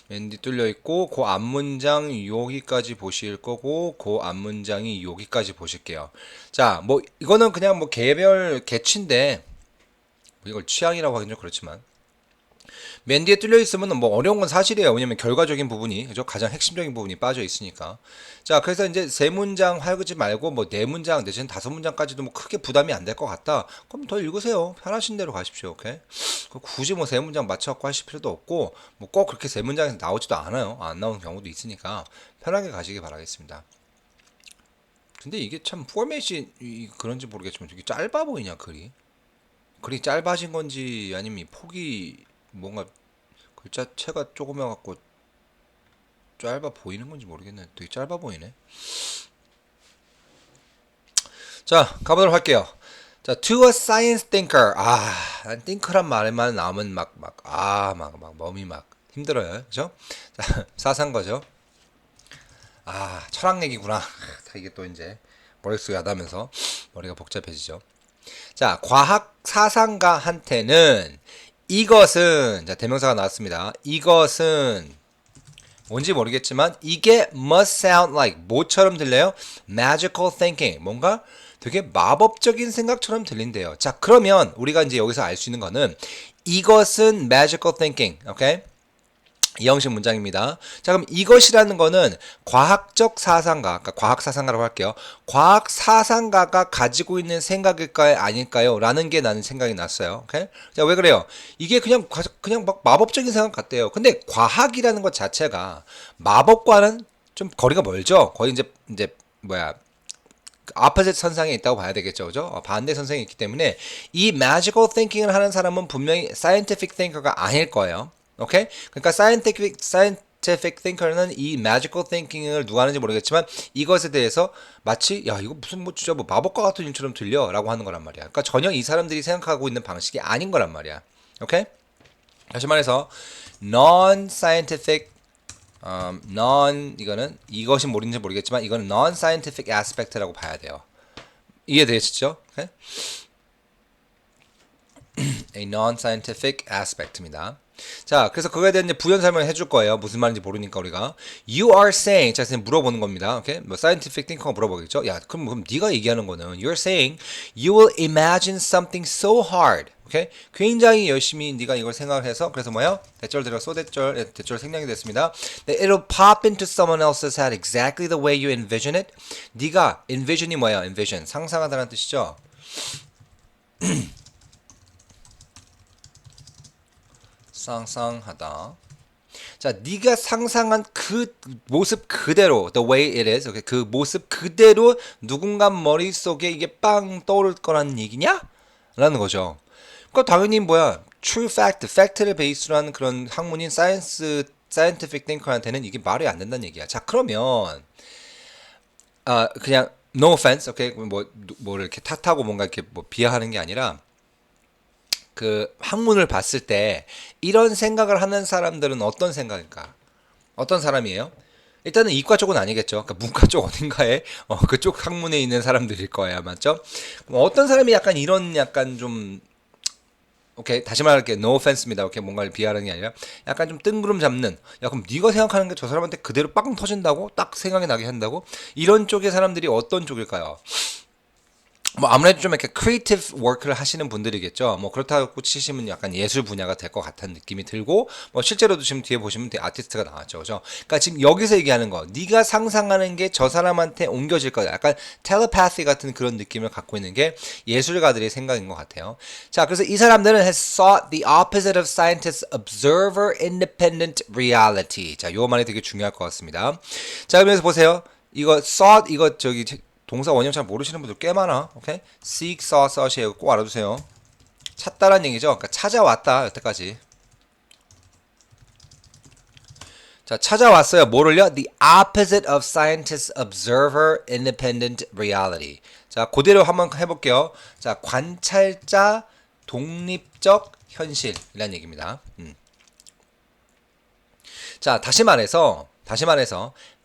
맨 뒤 뚫려 있고 그 앞문장 여기까지 보실 거고 그 앞문장이 여기까지 보실게요. 자, 뭐 이거는 그냥 뭐 개별 개취인데 이걸 취향이라고 하긴 좀 그렇지만 맨 뒤에 뚫려 있으면 뭐 어려운 건 사실이에요. 왜냐면 결과적인 부분이 그죠? 가장 핵심적인 부분이 빠져 있으니까. 자, 그래서 이제 세 문장 하지 말고 뭐 네 문장 내지는 다섯 문장까지도 뭐 크게 부담이 안 될 것 같다. 그럼 더 읽으세요. 편하신 대로 가십시오. 오케이? 굳이 뭐 세 문장 맞춰갖고 하실 필요도 없고 뭐 꼭 그렇게 세 문장에서 나오지도 않아요. 안 나오는 경우도 있으니까 편하게 가시기 바라겠습니다. 근데 이게 참 포맷이 그런지 모르겠지만 되게 짧아 보이냐 글이 짧아진 건지 아니면 이 폭이 뭔가 글자체가 조그매 갖고 짧아 보이는 건지 모르겠네. 되게 짧아 보이네. 자, 가보도록 할게요. 자, to a science thinker. 난 thinker란 말만 나오면 막 몸이 막 힘들어요. 그죠? 자, 사상거죠. 철학 얘기구나. 이게 또 이제 머릿속이 하다면서 머리가 복잡해지죠. 자, 과학 사상가한테는 이것은, 자, 대명사가 나왔습니다. 이것은 뭔지 모르겠지만 이게 must sound like 뭐처럼 들려요? magical thinking. 뭔가 되게 마법적인 생각처럼 들린대요. 자, 그러면 우리가 이제 여기서 알 수 있는 거는 이것은 magical thinking. 오케이? 이 형식 문장입니다. 자, 그럼 이것이라는 거는 과학적 사상가, 그러니까 과학 사상가라고 할게요. 과학 사상가가 가지고 있는 생각일까요, 아닐까요? 라는 게 나는 생각이 났어요. 오케이? 자, 왜 그래요? 이게 그냥 막 마법적인 생각 같대요. 근데 과학이라는 것 자체가 마법과는 좀 거리가 멀죠. 거의 이제 뭐야? 아포짓 선상에 있다고 봐야 되겠죠, 그죠? 반대 선상에 있기 때문에 이 magical thinking을 하는 사람은 분명히 scientific thinker가 아닐 거예요. 오케이? 그러니까 scientific thinker는 이 magical thinking을 누가 하는지 모르겠지만 이것에 대해서 마치 야 이거 무슨 뭐 진짜 뭐 마법과 같은 일처럼 들려라고 하는 거란 말이야. 그러니까 전혀 이 사람들이 생각하고 있는 방식이 아닌 거란 말이야. 오케이? 다시 말해서 non-scientific 이거는 이것이 뭐인지 모르겠지만 이거는 non-scientific aspect라고 봐야 돼요. 이해되시죠? 오케이? a non-scientific aspect입니다. 자, 그래서 그거에 대한 이제 부연 설명을 해줄 거예요. 무슨 말인지 모르니까 우리가 you are saying 자, 선생님 물어보는 겁니다. 오케이? 뭐 scientific thinker가 물어보겠죠. 야, 그럼 네가 얘기하는 거는 you're saying you will imagine something so hard. 오케이? 굉장히 열심히 네가 이걸 생각을 해서 그래서 뭐야? 대절 들어 대절 생략이 됐습니다. That it'll pop into someone else's head exactly the way you envision it. 네가 envision이 뭐야? envision 상상하다는 뜻이죠. 상상하다. 자, 네가 상상한 그 모습 그대로 the way it is. 그 모습 그대로 누군가 머릿속에 이게 빵 떠오를 거라는 얘기냐? 라는 거죠. 그러니까 당연히 뭐야? true fact, 팩트를 베이스로 하는 그런 학문인 scientific thinker한테는 이게 말이 안 된다는 얘기야. 자, 그러면 그냥 no offense. 오케이? 뭐 이렇게 탓하고 뭔가 이렇게 뭐 비하하는 게 아니라 그 학문을 봤을 때 이런 생각을 하는 사람들은 어떤 생각일까? 어떤 사람이에요? 일단은 이과 쪽은 아니겠죠. 그러니까 문과 쪽 어딘가에 그쪽 학문에 있는 사람들일 거예요, 맞죠? 어떤 사람이 약간 이런 약간 좀 오케이 다시 말할게 no offense입니다. 오케이 뭔가를 비하하는 게 아니라 약간 좀 뜬구름 잡는 야 그럼 네가 생각하는 게 저 사람한테 그대로 빵 터진다고 딱 생각이 나게 한다고 이런 쪽의 사람들이 어떤 쪽일까요? 뭐 아무래도 좀 이렇게 크리에이티브 워크를 하시는 분들이겠죠. 뭐 그렇다고 치시면 약간 예술 분야가 될 것 같은 느낌이 들고 뭐 실제로도 지금 뒤에 보시면 아티스트가 나왔죠, 그죠? 그러니까 지금 여기서 얘기하는 거, 네가 상상하는 게 저 사람한테 옮겨질 거다. 약간 텔레파시 같은 그런 느낌을 갖고 있는 게 예술가들의 생각인 것 같아요. 자, 그래서 이 사람들은 has sought the opposite of scientists' observer independent reality. 자, 요 말이 되게 중요할 것 같습니다. 자, 그러면서 보세요. 이거 sought 이거 저기 동사 원형 잘 모르시는 분들 꽤 많아. 오케이? seek, saw, sought 꼭 알아두세요. 찾다란 얘기죠. 그러니까 찾아왔다 여태까지. 자, 찾아왔어요. 뭐를요? The opposite of scientists observer independent reality. 자, 그대로 한번 해볼게요. 자, 관찰자 독립적 현실이란 얘기입니다. 자, 다시 말해서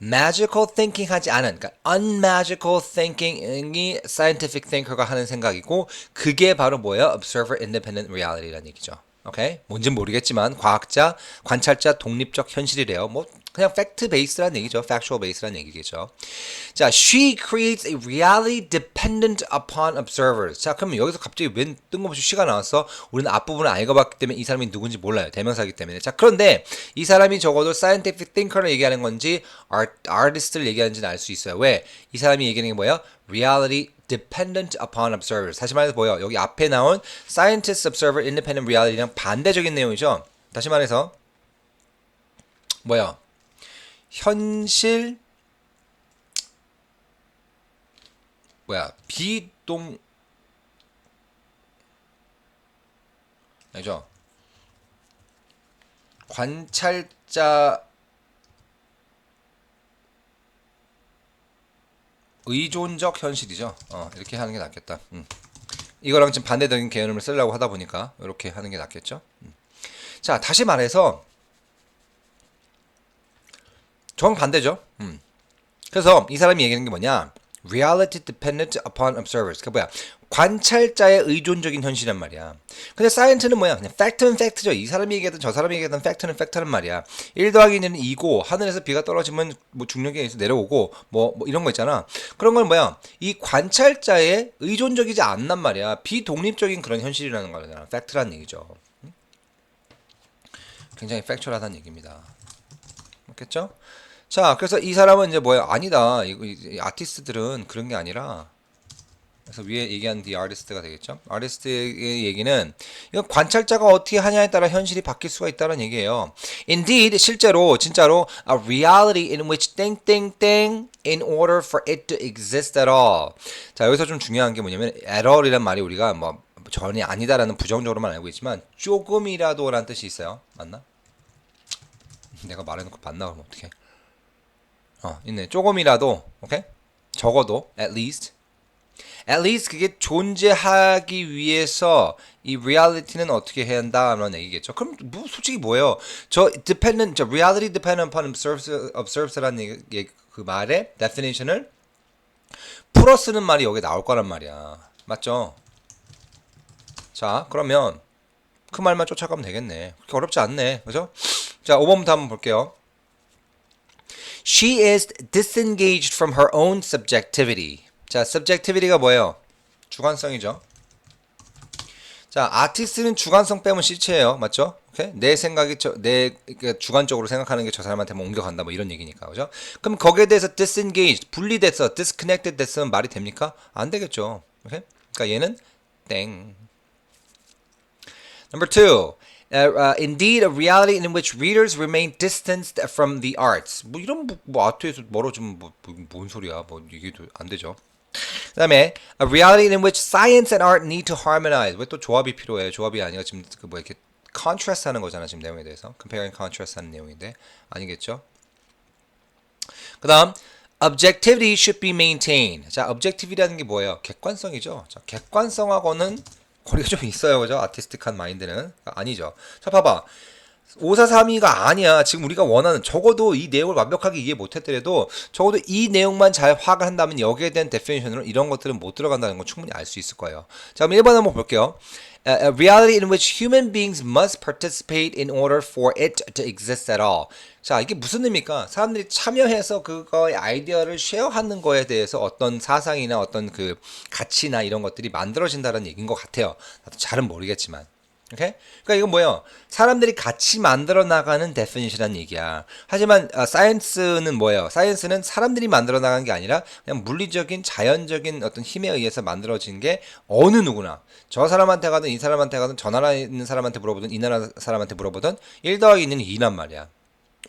magical thinking 하지 않은, 그러니까 unmagical thinking이 scientific thinker가 하는 생각이고, 그게 바로 뭐예요? observer independent reality라는 얘기죠. 오케이? 뭔진 모르겠지만 과학자, 관찰자 독립적 현실이래요. 뭐 그냥 fact based라는 얘기죠. factual based라는 얘기겠죠. 자, she creates a reality dependent upon observers. 자, 그러면 여기서 갑자기 웬 뜬금없이 she가 나왔어? 우리는 앞부분을 안 읽어봤기 때문에 이 사람이 누군지 몰라요. 대명사기 때문에. 자, 그런데 이 사람이 적어도 scientific thinker를 얘기하는 건지 artist를 얘기하는지는 알 수 있어요. 왜? 이 사람이 얘기하는 게 뭐예요? reality dependent upon observers. 다시 말해서 뭐예요? 여기 앞에 나온 scientist, observer, independent reality랑 반대적인 내용이죠. 다시 말해서 뭐야? 현실 비동 아니죠? 관찰자 의존적 현실이죠. 이렇게 하는 게 낫겠다. 이거랑 지금 반대적인 개념을 쓰려고 하다 보니까 이렇게 하는 게 낫겠죠. 자, 다시 말해서 정반대죠. 그래서 이 사람이 얘기하는 게 뭐냐? reality dependent upon observers. 그 뭐야? 관찰자의 의존적인 현실이란 말이야. 근데 사이언스는 뭐야? 그냥 팩트는 팩트죠. 이 사람이 얘기하든 저 사람이 얘기하든 팩트는 팩트란 말이야. 1 더하기 2는 2고 하늘에서 비가 떨어지면 뭐 중력에 의해서 내려오고 뭐 이런 거 있잖아. 그런 건 뭐야? 이 관찰자의 의존적이지 않단 말이야. 비독립적인 그런 현실이라는 거잖아. 팩트라는 얘기죠. 굉장히 팩츄얼하다는 얘기입니다. 맞겠죠? 자, 그래서 이 사람은 이제 뭐야? 아니다. 이 아티스트들은 그런 게 아니라, 그래서 위에 얘기한 the artist가 되겠죠? 아티스트의 얘기는 이건 관찰자가 어떻게 하냐에 따라 현실이 바뀔 수가 있다는 얘기예요. Indeed, 실제로 진짜로 a reality in which 땡땡땡 in order for it to exist at all. 자, 여기서 좀 중요한 게 뭐냐면 at all이란 말이 우리가 뭐 전혀 아니다라는 부정적으로만 알고 있지만 조금이라도라는 뜻이 있어요. 맞나? 내가 말해놓고 맞나 그러면 어떡해? 있네. 조금이라도, 오케이? 적어도, at least 그게 존재하기 위해서 이 reality는 어떻게 해야 한다는 얘기겠죠. 그럼 뭐 솔직히 뭐예요? 저 reality dependent upon observers라는 그 말의 definition을 풀어 쓰는 말이 여기 나올 거란 말이야. 맞죠? 자, 그러면 그 말만 쫓아가면 되겠네. 그렇게 어렵지 않네. 그죠? 자, 5번부터 한번 볼게요. She is disengaged from her own subjectivity. 자, subjectivity가 뭐예요? 주관성이죠. 자, 아티스트는 주관성 빼면 시체예요. 맞죠? 오케이? 내 생각이 주관적으로 생각하는 게 저 사람한테만 옮겨간다. 뭐 이런 얘기니까. 그죠? 그럼 거기에 대해서 disengaged, 분리됐어, disconnected 됐으면 말이 됩니까? 안 되겠죠. 오케이? 그러니까 얘는 땡. Number 2. Indeed, a reality in which readers remain distanced from the arts. 뭐 이런 뭐 아트에서 멀어지면 뭔 소리야? 뭐 이게 안 되죠. 그다음에 a reality in which science and art need to harmonize. 왜 또 조합이 필요해? 조합이 아니라 지금 그 뭐 이렇게 contrast 하는 거잖아. 지금 내용에 대해서 compare and contrast 하는 내용인데 아니겠죠? 그다음 objectivity should be maintained. 자, objectiv이라는 게 뭐예요? 객관성이죠. 자, 객관성하고는 거리가 좀 있어요. 그죠? 아티스틱한 마인드는. 아니죠. 자, 봐봐. 5432가 아니야. 지금 우리가 원하는 적어도 이 내용을 완벽하게 이해 못했더라도 적어도 이 내용만 잘 파악을 한다면 여기에 대한 데피니션으로 이런 것들은 못 들어간다는 건 충분히 알 수 있을 거예요. 자, 그럼 1번 한번 볼게요. A reality in which human beings must participate in order for it to exist at all. 자, 이게 무슨 의미입니까? 사람들이 참여해서 그거의 아이디어를 쉐어하는 거에 대해서 어떤 사상이나 어떤 그 가치나 이런 것들이 만들어진다는 얘기인 것 같아요. 나도 잘은 모르겠지만. 오케이? 그러니까 이건 뭐예요? 사람들이 같이 만들어 나가는 데피니션이라는 얘기야. 하지만 사이언스는 뭐예요? 사이언스는 사람들이 만들어 나간 게 아니라 그냥 물리적인 자연적인 어떤 힘에 의해서 만들어진 게 어느 누구나 저 사람한테 가든 이 사람한테 가든 저 나라에 있는 사람한테 물어보든 이 나라 사람한테 물어보든 1 더하기 2는 2란 말이야.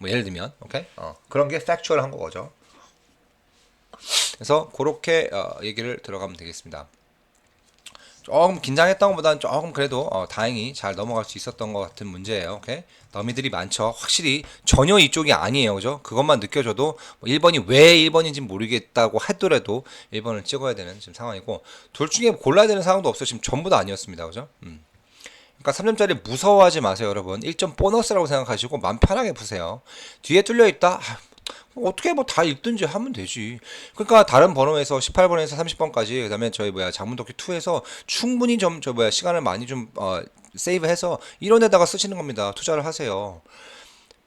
뭐 예를 들면 오케이? 그런 게 팩추얼한 거죠. 그래서 그렇게 얘기를 들어가면 되겠습니다. 조금 긴장했던 것보다는 조금 그래도 다행히 잘 넘어갈 수 있었던 것 같은 문제예요. 오케이? 너미들이 많죠. 확실히 전혀 이쪽이 아니에요. 그죠? 그것만 느껴져도 뭐 1번이 왜 1번인지 모르겠다고 하더라도 1번을 찍어야 되는 지금 상황이고 둘 중에 골라야 되는 상황도 없어요. 지금 전부 다 아니었습니다. 그죠? 그러니까 3점짜리 무서워하지 마세요, 여러분. 1점 보너스라고 생각하시고 마음 편하게 푸세요. 뒤에 뚫려 있다. 어떻게 뭐 다 읽든지 하면 되지. 그러니까 다른 번호에서 18번에서 30번까지 그다음에 저희 장문독기 2에서 충분히 좀 시간을 많이 좀 세이브해서 이런 데다가 쓰시는 겁니다. 투자를 하세요.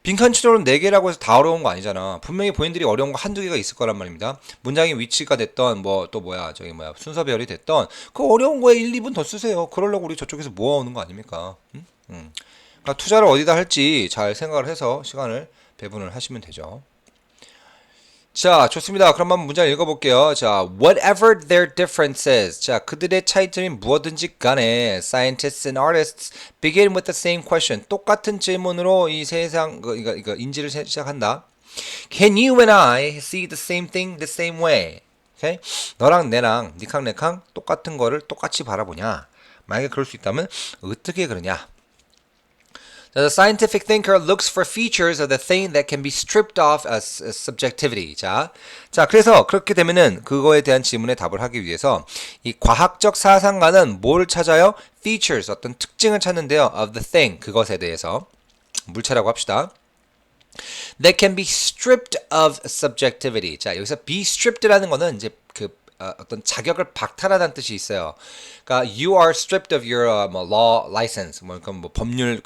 빈칸 추론은 4개라고 해서 다 어려운 거 아니잖아. 분명히 본인들이 어려운 거 한두 개가 있을 거란 말입니다. 문장의 위치가 됐던 뭐 또 순서별이 됐던 그 어려운 거에 1, 2분 더 쓰세요. 그러려고 우리 저쪽에서 모아오는 거 아닙니까? 그러니까 투자를 어디다 할지 잘 생각을 해서 시간을 배분을 하시면 되죠. 자, 좋습니다. 그럼 한번 문장 읽어볼게요. 자, whatever their differences. 자, 그들의 차이점이 무엇든지 간에 scientists and artists begin with the same question. 똑같은 질문으로 이 세상 이거 인지를 시작한다. Can you and I see the same thing the same way? Okay? 너랑 내랑 니캉 내캉 똑같은 거를 똑같이 바라보냐? 만약에 그럴 수 있다면 어떻게 그러냐? The scientific thinker looks for features of the thing that can be stripped off as subjectivity. 자, 그래서 그렇게 되면은 그거에 대한 질문에 답을 하기 위해서 이 과학적 사상가는 뭘 찾아요? Features, 어떤 특징을 찾는데요. Of the thing, 그것에 대해서. 물체라고 합시다. That can be stripped of subjectivity. 자, 여기서 be stripped라는 거는 이제 어떤 자격을 박탈하다는 뜻이 있어요. 그러니까 you are stripped of your law license. 그러니까 법률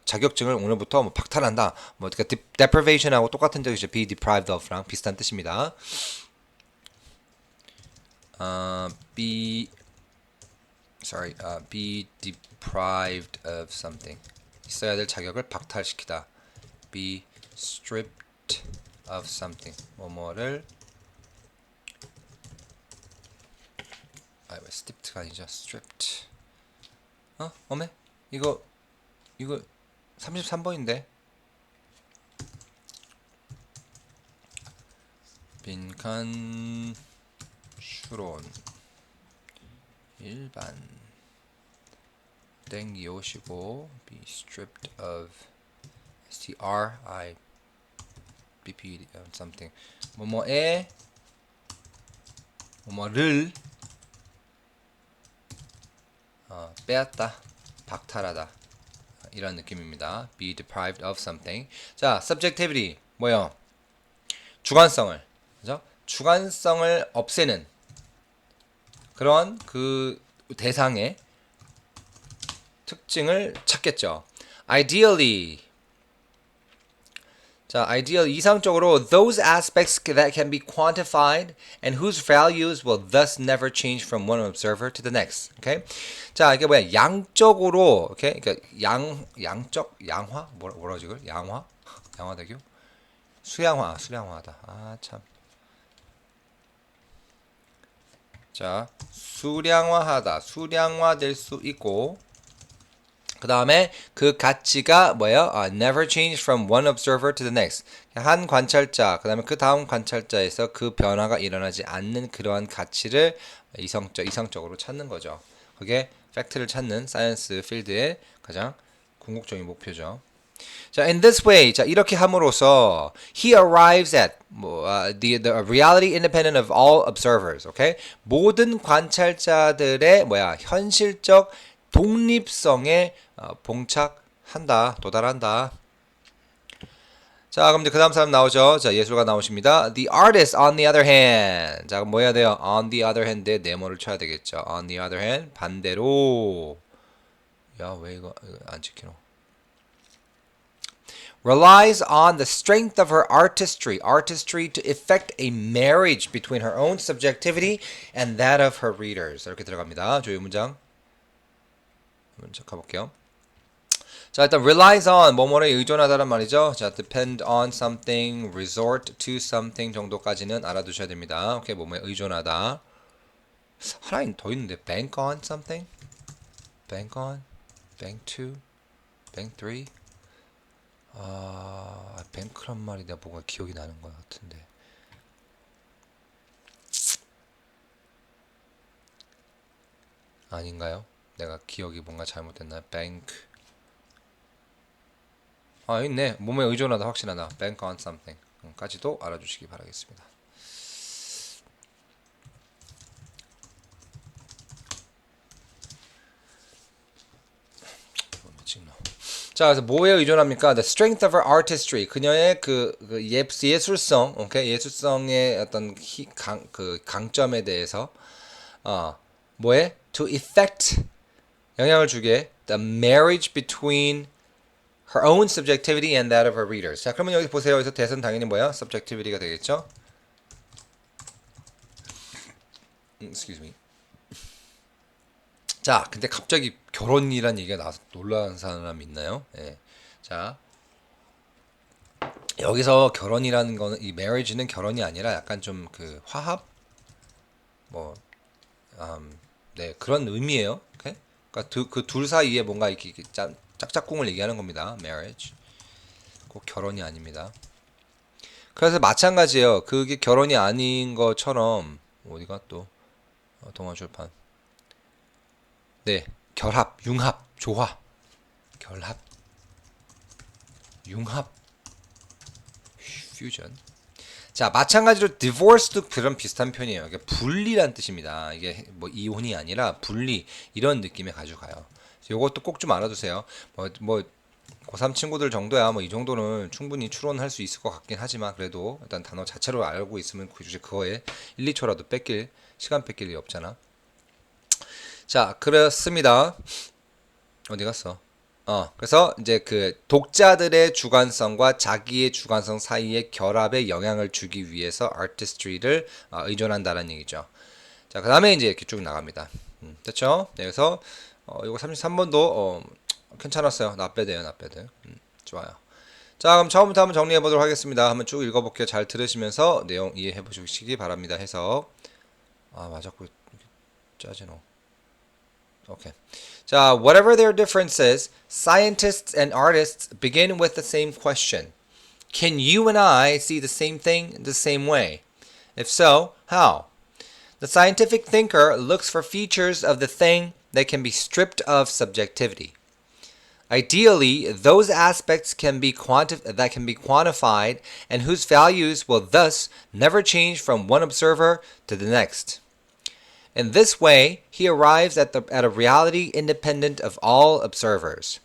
자격증을 오늘부터 박탈한다. 그러니까 deprivation하고 똑같은 뜻이죠. be deprived of랑 비슷한 뜻입니다. be deprived of something. 있어야 될 자격을 박탈시키다. be stripped of something. 뭐뭐를 stripped가 아니죠. stripped. 어메? 이거 33번인데. 빈칸 추론 일반 땡 이오시고 be stripped of strip something 뭐뭐에 뭐뭐를 빼앗다, 박탈하다 이런 느낌입니다. Be deprived of something. 자, subjectivity 뭐요? 주관성을, 그죠? 주관성을 없애는 그런 그 대상의 특징을 찾겠죠. Ideally, 자, ideal 이상적으로 those aspects that can be quantified and whose values will thus never change from one observer to the next. Okay? 자, 이게 뭐야? 양적으로, 오케이? 그러니까 양적 양화 뭐라지 이걸? 양화대교? 수량화하다. 아, 참. 자, 수량화될 수 있고 그 다음에 그 가치가 뭐예요? Never change from one observer to the next. 한 관찰자, 그 다음에 그 다음 관찰자에서 그 변화가 일어나지 않는 그러한 가치를 이성적으로 찾는 거죠. 그게 팩트를 찾는 사이언스 필드의 가장 궁극적인 목표죠. 자, in this way, 자 이렇게 함으로써 he arrives at the reality independent of all observers. Okay? 모든 관찰자들의 현실적 독립성에 봉착한다, 도달한다. 자, 그럼 이제 그 다음 사람 나오죠. 자, 예술가 나오십니다. The artist, on the other hand. 자, 그럼 뭐 해야 돼요? On the other hand에 네모를 쳐야 되겠죠. On the other hand, 반대로. 야, 왜 이거 안 찍히노? Relies on the strength of her artistry to effect a marriage between her own subjectivity and that of her readers. 이렇게 들어갑니다. 이 문장 먼저 가볼게요. 자, 일단 relies on 뭐뭐에 의존하다란 말이죠. 자, depend on something, resort to something 정도까지는 알아두셔야 됩니다. 오케이, 뭐뭐에 의존하다. 하나 더 있는데 bank on something, bank on, bank to, bank three. 뱅크란 말이 내가 뭔가 기억이 나는 것 같은데. 아닌가요? 내가 기억이 뭔가 잘못됐나? bank. 아, 있네. 몸에 의존하다 확실하다. bank on something. 까지도 알아주시기 바라겠습니다. 자, 그래서 뭐에 의존합니까? The strength of her artistry. 그녀의 예술성, 오케이? 예술성의 어떤 강점에 대해서 뭐에? To effect 영향을 주게 the marriage between her own subjectivity and that of her readers. 자, 그러면 여기 보세요. 여기서 대선 당연히 뭐야? subjectivity가 되겠죠? Excuse me. 자, 근데 갑자기 결혼이란 얘기가 나와서 놀라는 사람 있나요? 예. 자, 여기서 결혼이라는 거는 이 marriage는 결혼이 아니라 약간 좀 그 화합 뭐 네, 그런 의미예요. 오케이? 그러니까 그 둘 사이에 뭔가 이렇게 짝짝꿍을 얘기하는 겁니다. marriage. 꼭 결혼이 아닙니다. 그래서 마찬가지예요. 그게 결혼이 아닌 것처럼 어디가 또 동아출판. 네, 결합, 융합, 조화, 결합, 융합, 퓨전. 자, 마찬가지로 divorce도 그런 비슷한 편이에요. 이게 분리란 뜻입니다. 이게 뭐 이혼이 아니라 분리 이런 느낌에 가져가요. 요것도 꼭 좀 알아두세요. 고3 친구들 정도야 뭐 이 정도는 충분히 추론할 수 있을 것 같긴 하지만 그래도 일단 단어 자체로 알고 있으면 그거에 1, 2초라도 시간 뺏길 일이 없잖아. 자, 그렇습니다. 어디 갔어? 그래서 이제 그 독자들의 주관성과 자기의 주관성 사이의 결합에 영향을 주기 위해서 artistry를 의존한다는 얘기죠. 자, 그 다음에 이제 이렇게 쭉 나갑니다. 됐죠? 네, 그래서 이거 33번도 괜찮았어요. not bad예요, not bad. 좋아요. 자, 그럼 처음부터 한번 정리해 보도록 하겠습니다. 한번 쭉 읽어볼게요. 잘 들으시면서 내용 이해해 보시기 바랍니다. 해서 맞아, 그 짜지노. Okay. 자, whatever their differences, scientists and artists begin with the same question. Can you and I see the same thing the same way? If so, how? The scientific thinker looks for features of the thing that can be stripped of subjectivity. Ideally, those aspects that can be quantified and whose values will thus never change from one observer to the next. In this way, he arrives at a reality independent of all observers.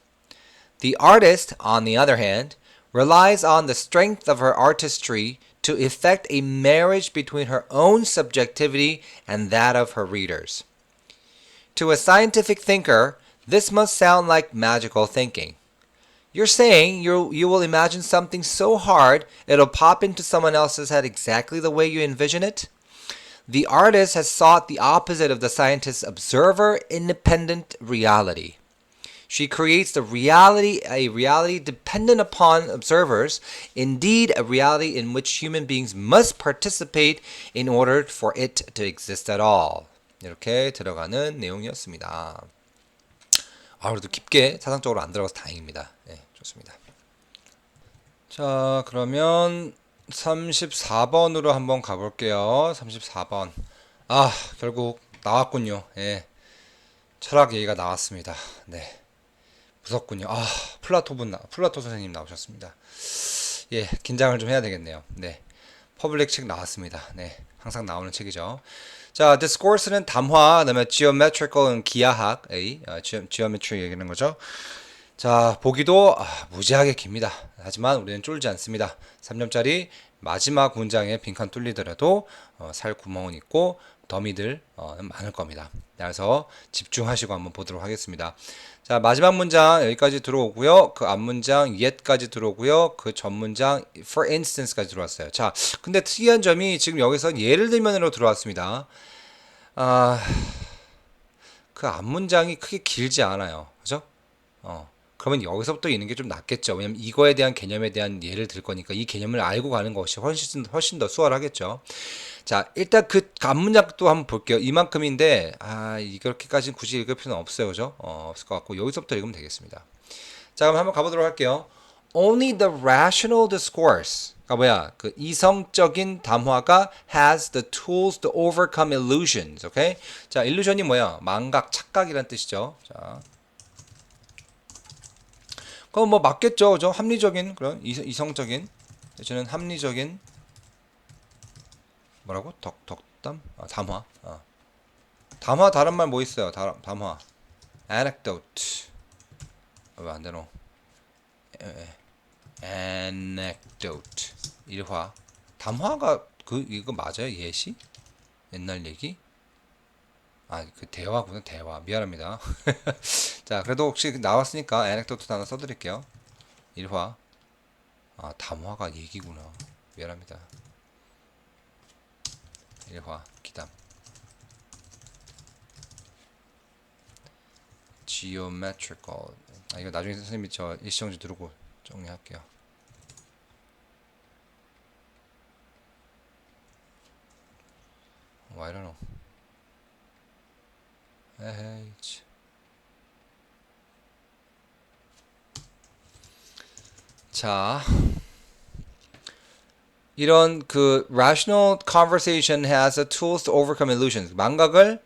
The artist, on the other hand, relies on the strength of her artistry to effect a marriage between her own subjectivity and that of her readers. To a scientific thinker, this must sound like magical thinking. You're saying you will imagine something so hard it'll pop into someone else's head exactly the way you envision it? The artist has sought the opposite of the scientist's observer-independent reality. She creates a reality dependent upon observers, indeed a reality in which human beings must participate in order for it to exist at all. 이렇게 들어가는 내용이었습니다. 그래도 깊게 사상적으로 안 들어가서 다행입니다. 네, 좋습니다. 자, 그러면 34번으로 한번 가볼게요. 34번. 결국 나왔군요. 예. 철학 얘기가 나왔습니다. 네. 무섭군요. 플라토 선생님 나오셨습니다. 예, 긴장을 좀 해야 되겠네요. 네. 퍼블릭 책 나왔습니다. 네. 항상 나오는 책이죠. 자, discourse는 담화, 그다음에 geometrical은 기하학, geometry 얘기하는 거죠. 자, 보기도 무지하게 깁니다. 하지만 우리는 쫄지 않습니다. 3점짜리 마지막 문장에 빈칸 뚫리더라도 살 구멍은 있고 더미들 많을 겁니다. 그래서 집중하시고 한번 보도록 하겠습니다. 자, 마지막 문장 여기까지 들어오고요. 그 앞문장 yet까지 들어오고요. 그 전문장 for instance까지 들어왔어요. 자, 근데 특이한 점이 지금 여기서 예를 들면으로 들어왔습니다. 그 앞문장이 크게 길지 않아요. 그죠? 그러면 여기서부터 있는 게 좀 낫겠죠. 왜냐면 이거에 대한 개념에 대한 예를 들 거니까 이 개념을 알고 가는 것이 훨씬 더 수월하겠죠. 자, 일단 그 앞문장도 한번 볼게요. 이만큼인데 이렇게까지는 굳이 읽을 필요는 없어요. 그죠? 없을 것 같고 여기서부터 읽으면 되겠습니다. 자, 그럼 한번 가보도록 할게요. Only the rational discourse. 가 뭐야? 그 이성적인 담화가 has the tools to overcome illusions. 오케이? 자, illusion이 뭐야? 망각, 착각이란 뜻이죠. 자, 그럼 뭐 맞겠죠, 그죠? 합리적인 그런 이성적인, 저는 합리적인 뭐라고? 덕담? 담화. 담화 다른 말 뭐 있어요? 담화. anecdote. 왜 안 되노? anecdote. 일화. 담화가 이거 맞아요? 예시? 옛날 얘기? 그 대화구나, 대화. 미안합니다. 자, 그래도 혹시 나왔으니까 anecdote 하나 써드릴게요. 일화. 담화가 얘기구나. 미안합니다. 일화, 기담. geometrical. 이거 나중에 선생님이 저 일시정지 누르고 정리할게요. I don't know. 에헤이. 자, 이런 그 rational conversation has the tools to overcome illusions. 망각을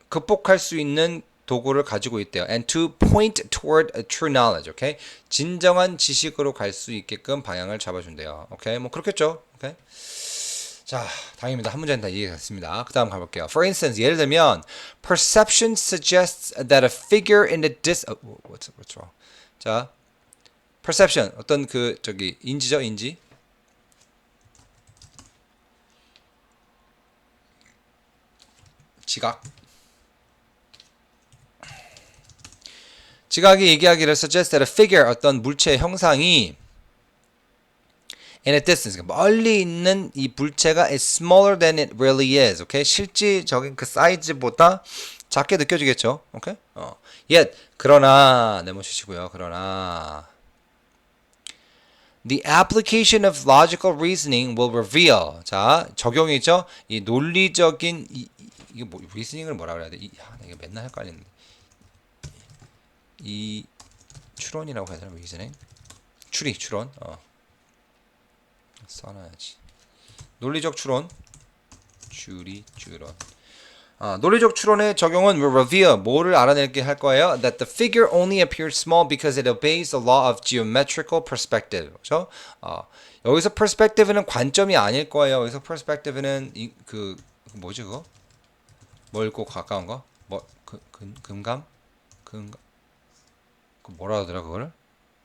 극복할 수 있는 도구를 가지고 있대요. And to point toward a true knowledge. 오케이? 진정한 지식으로 갈 수 있게끔 방향을 잡아준대요. 오케이? 뭐 그렇겠죠. 오케이? 자, 다행입니다. 한 문제는 다 이해가 됐습니다. 그 다음 가볼게요. For instance, 예를 들면 perception suggests that a figure in the what's wrong? 자, perception 어떤 그 저기 인지죠, 인지. 지각. 지각이 얘기하기를 suggest that a figure 어떤 물체의 형상이 in a distance 멀리 있는 이 물체가 is smaller than it really is. 오케이? 실질적인 그 사이즈보다 작게 느껴지겠죠. 오케이? Yet 그러나 내모시고요. 그러나 the application of logical reasoning will reveal. 자, 적용이죠. 이 논리적인 이게 뭐 reasoning을 뭐라 그래야 돼? 이게 맨날 헷갈리는데. 이 추론이라고 해야 되나? reasoning? 추론. 써놔야지. 논리적 추론. 추론. 논리적 추론의 적용은 will reveal 뭐를 알아내게 할 거예요? That the figure only appears small because it obeys the law of geometrical perspective. 그렇죠? 여기서 perspective는 관점이 아닐 거예요. 여기서 perspective는 그 뭐지 그거? 멀고 가까운 거? 금감? 그 뭐라 하더라 그거를?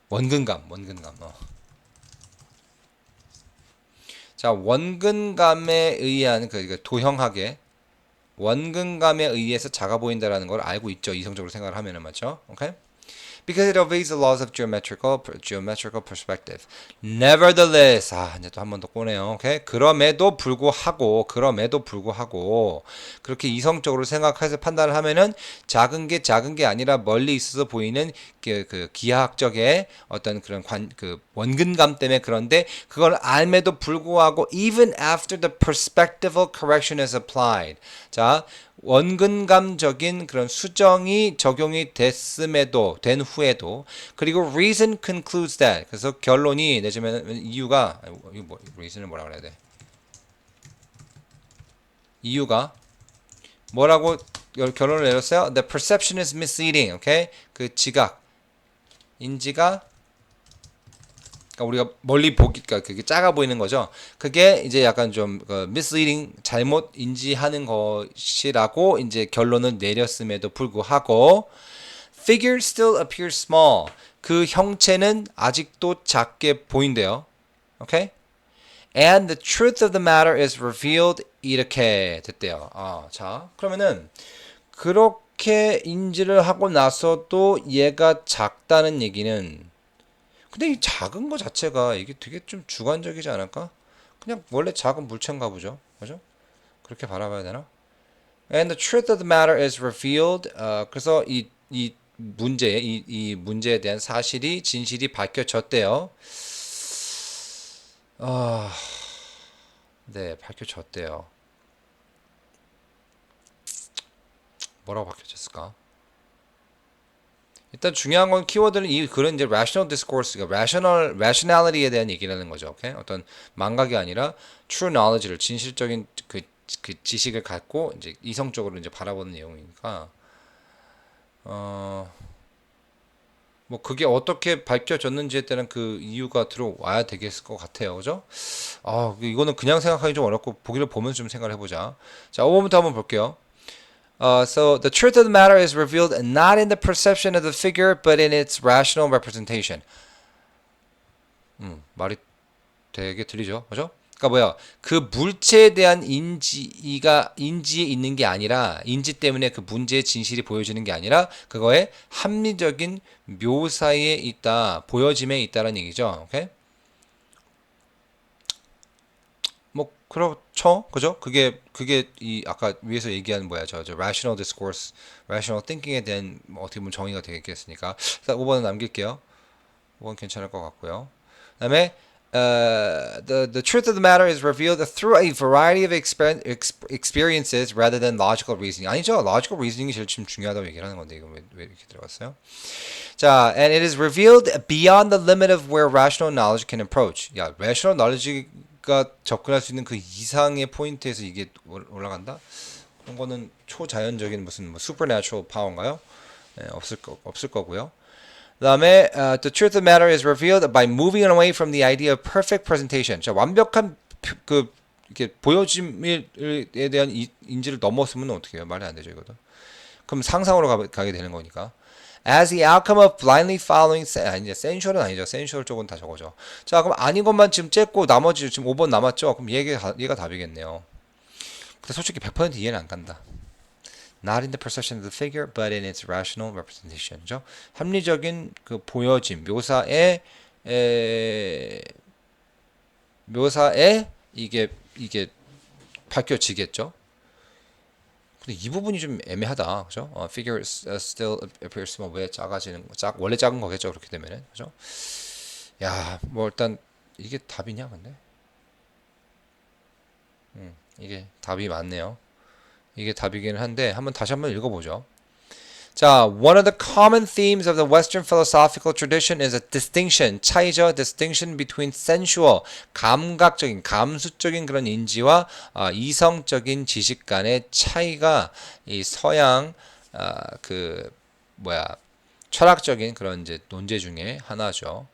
원근감. 자, 원근감에 의한 그 도형하게 원근감에 의해서 작아 보인다라는 걸 알고 있죠. 이성적으로 생각을 하면은 맞죠? 오케이? Because it obeys the laws of geometrical perspective. Nevertheless, 이제 또 한 번 더 꼬네요. 오케이? 그럼에도 불구하고 그렇게 이성적으로 생각해서 판단을 하면은 작은 게 아니라 멀리 있어서 보이는 그 기하학적의 어떤 그런 그 원근감 때문에 그런데 그걸 알매도 불구하고 even after the perspectival correction is applied. 자, 원근감적인 그런 수정이 적용이 된 후에도 그리고 reason concludes that 그래서 결론이 내지면 이유가 reason을 뭐라 그래야 돼? 이유가 뭐라고 결론을 내렸어요? The perception is misleading. 오케이? 그 지각 인지가 그러니까 우리가 멀리 보기가 그게 작아 보이는 거죠. 그게 이제 약간 좀 misleading 잘못 인지하는 것이라고 이제 결론을 내렸음에도 불구하고 figure still appears small. 그 형체는 아직도 작게 보인대요. 오케이? And the truth of the matter is revealed 이렇게 됐대요. 자, 그러면은 그렇게 인지를 하고 나서도 얘가 작다는 얘기는 근데 이 작은 거 자체가 이게 되게 좀 주관적이지 않을까? 그냥 원래 작은 물체인가 보죠. 그죠? 그렇게 바라봐야 되나? And the truth of the matter is revealed. 그래서 이 문제에 대한 진실이 밝혀졌대요. 네, 밝혀졌대요. 뭐라고 밝혀졌을까? 일단 중요한 건 키워드는 이 글은 이제 rational discourse, 그러니까 rationality에 대한 얘기라는 거죠. 오케이? 어떤 망각이 아니라 true knowledge를 진실적인 그 지식을 갖고 이제 이성적으로 이제 바라보는 내용이니까 어, 뭐 그게 어떻게 밝혀졌는지에 따른 그 이유가 들어와야 되겠을 것 같아요. 그죠? 이거는 그냥 생각하기 좀 어렵고 보기를 보면서 좀 생각을 해보자. 자, 5번부터 한번 볼게요. So the truth of the matter is revealed not in the perception of the figure, but in its rational representation. 말이 되게 들리죠, 그죠? 그러니까 뭐야? 그 물체에 대한 인지에 있는 게 아니라 인지 때문에 그 문제의 진실이 보여지는 게 아니라 그거의 합리적인 묘사에 있다, 보여짐에 있다라는 얘기죠. 오케이? 뭐 그렇죠, 그죠? 그게 이 아까 위에서 얘기한 뭐야 저 rational discourse, rational thinking에 대한 뭐 어떻게 보면 정의가 되겠으니까. 자, 5번은 남길게요. 5번 괜찮을 것 같고요. 그다음에 the truth of the matter is revealed through a variety of experiences rather than logical reasoning. 아니죠. logical reasoning이 제일 지금 중요하다고 얘기를 하는 건데 이거 왜 이렇게 들어갔어요? 자, and it is revealed beyond the limit of where rational knowledge can approach. 야, rational knowledge가 접근할 수 있는 그 이상의 포인트에서 이게 올라간다? 그런 거는 초자연적인 무슨 뭐 supernatural power인가요? 네, 없을 거고요. 그다음에 the truth of the matter is revealed by moving away from the idea of perfect presentation. 자, 완벽한 그 이렇게 보여짐에 대한 인지를 넘었으면 어떻게 해요? 말이 안 되죠, 이거도. 그럼 상상으로 가게 되는 거니까. As the outcome of blindly following 이제 sensual은 아니죠. sensual 쪽은 다 저거죠. 자, 그럼 아닌 것만 지금 쨌고 나머지 지금 5번 남았죠. 그럼 얘가 답이겠네요. 근데 솔직히 100% 이해는 안 간다. Not in the perception of the figure, but in its rational representation. 그죠? 합리적인 그 보여짐, 묘사에 이게 밝혀지겠죠. 근데 이 부분이 좀 애매하다, 그죠? Figure still appears 왜 원래 작은 거겠죠, 그렇게 되면은, 그죠? 야, 뭐 일단 이게 답이냐, 근데? 이게 답이 맞네요. 이게 답이기는 한데 다시 한번 읽어보죠. 자, one of the common themes of the Western philosophical tradition is a distinction, 차이죠. distinction between sensual, 감각적인, 감수적인 그런 인지와 이성적인 지식 간의 차이가 이 서양 그 뭐야 철학적인 그런 이제 논제 중에 하나죠.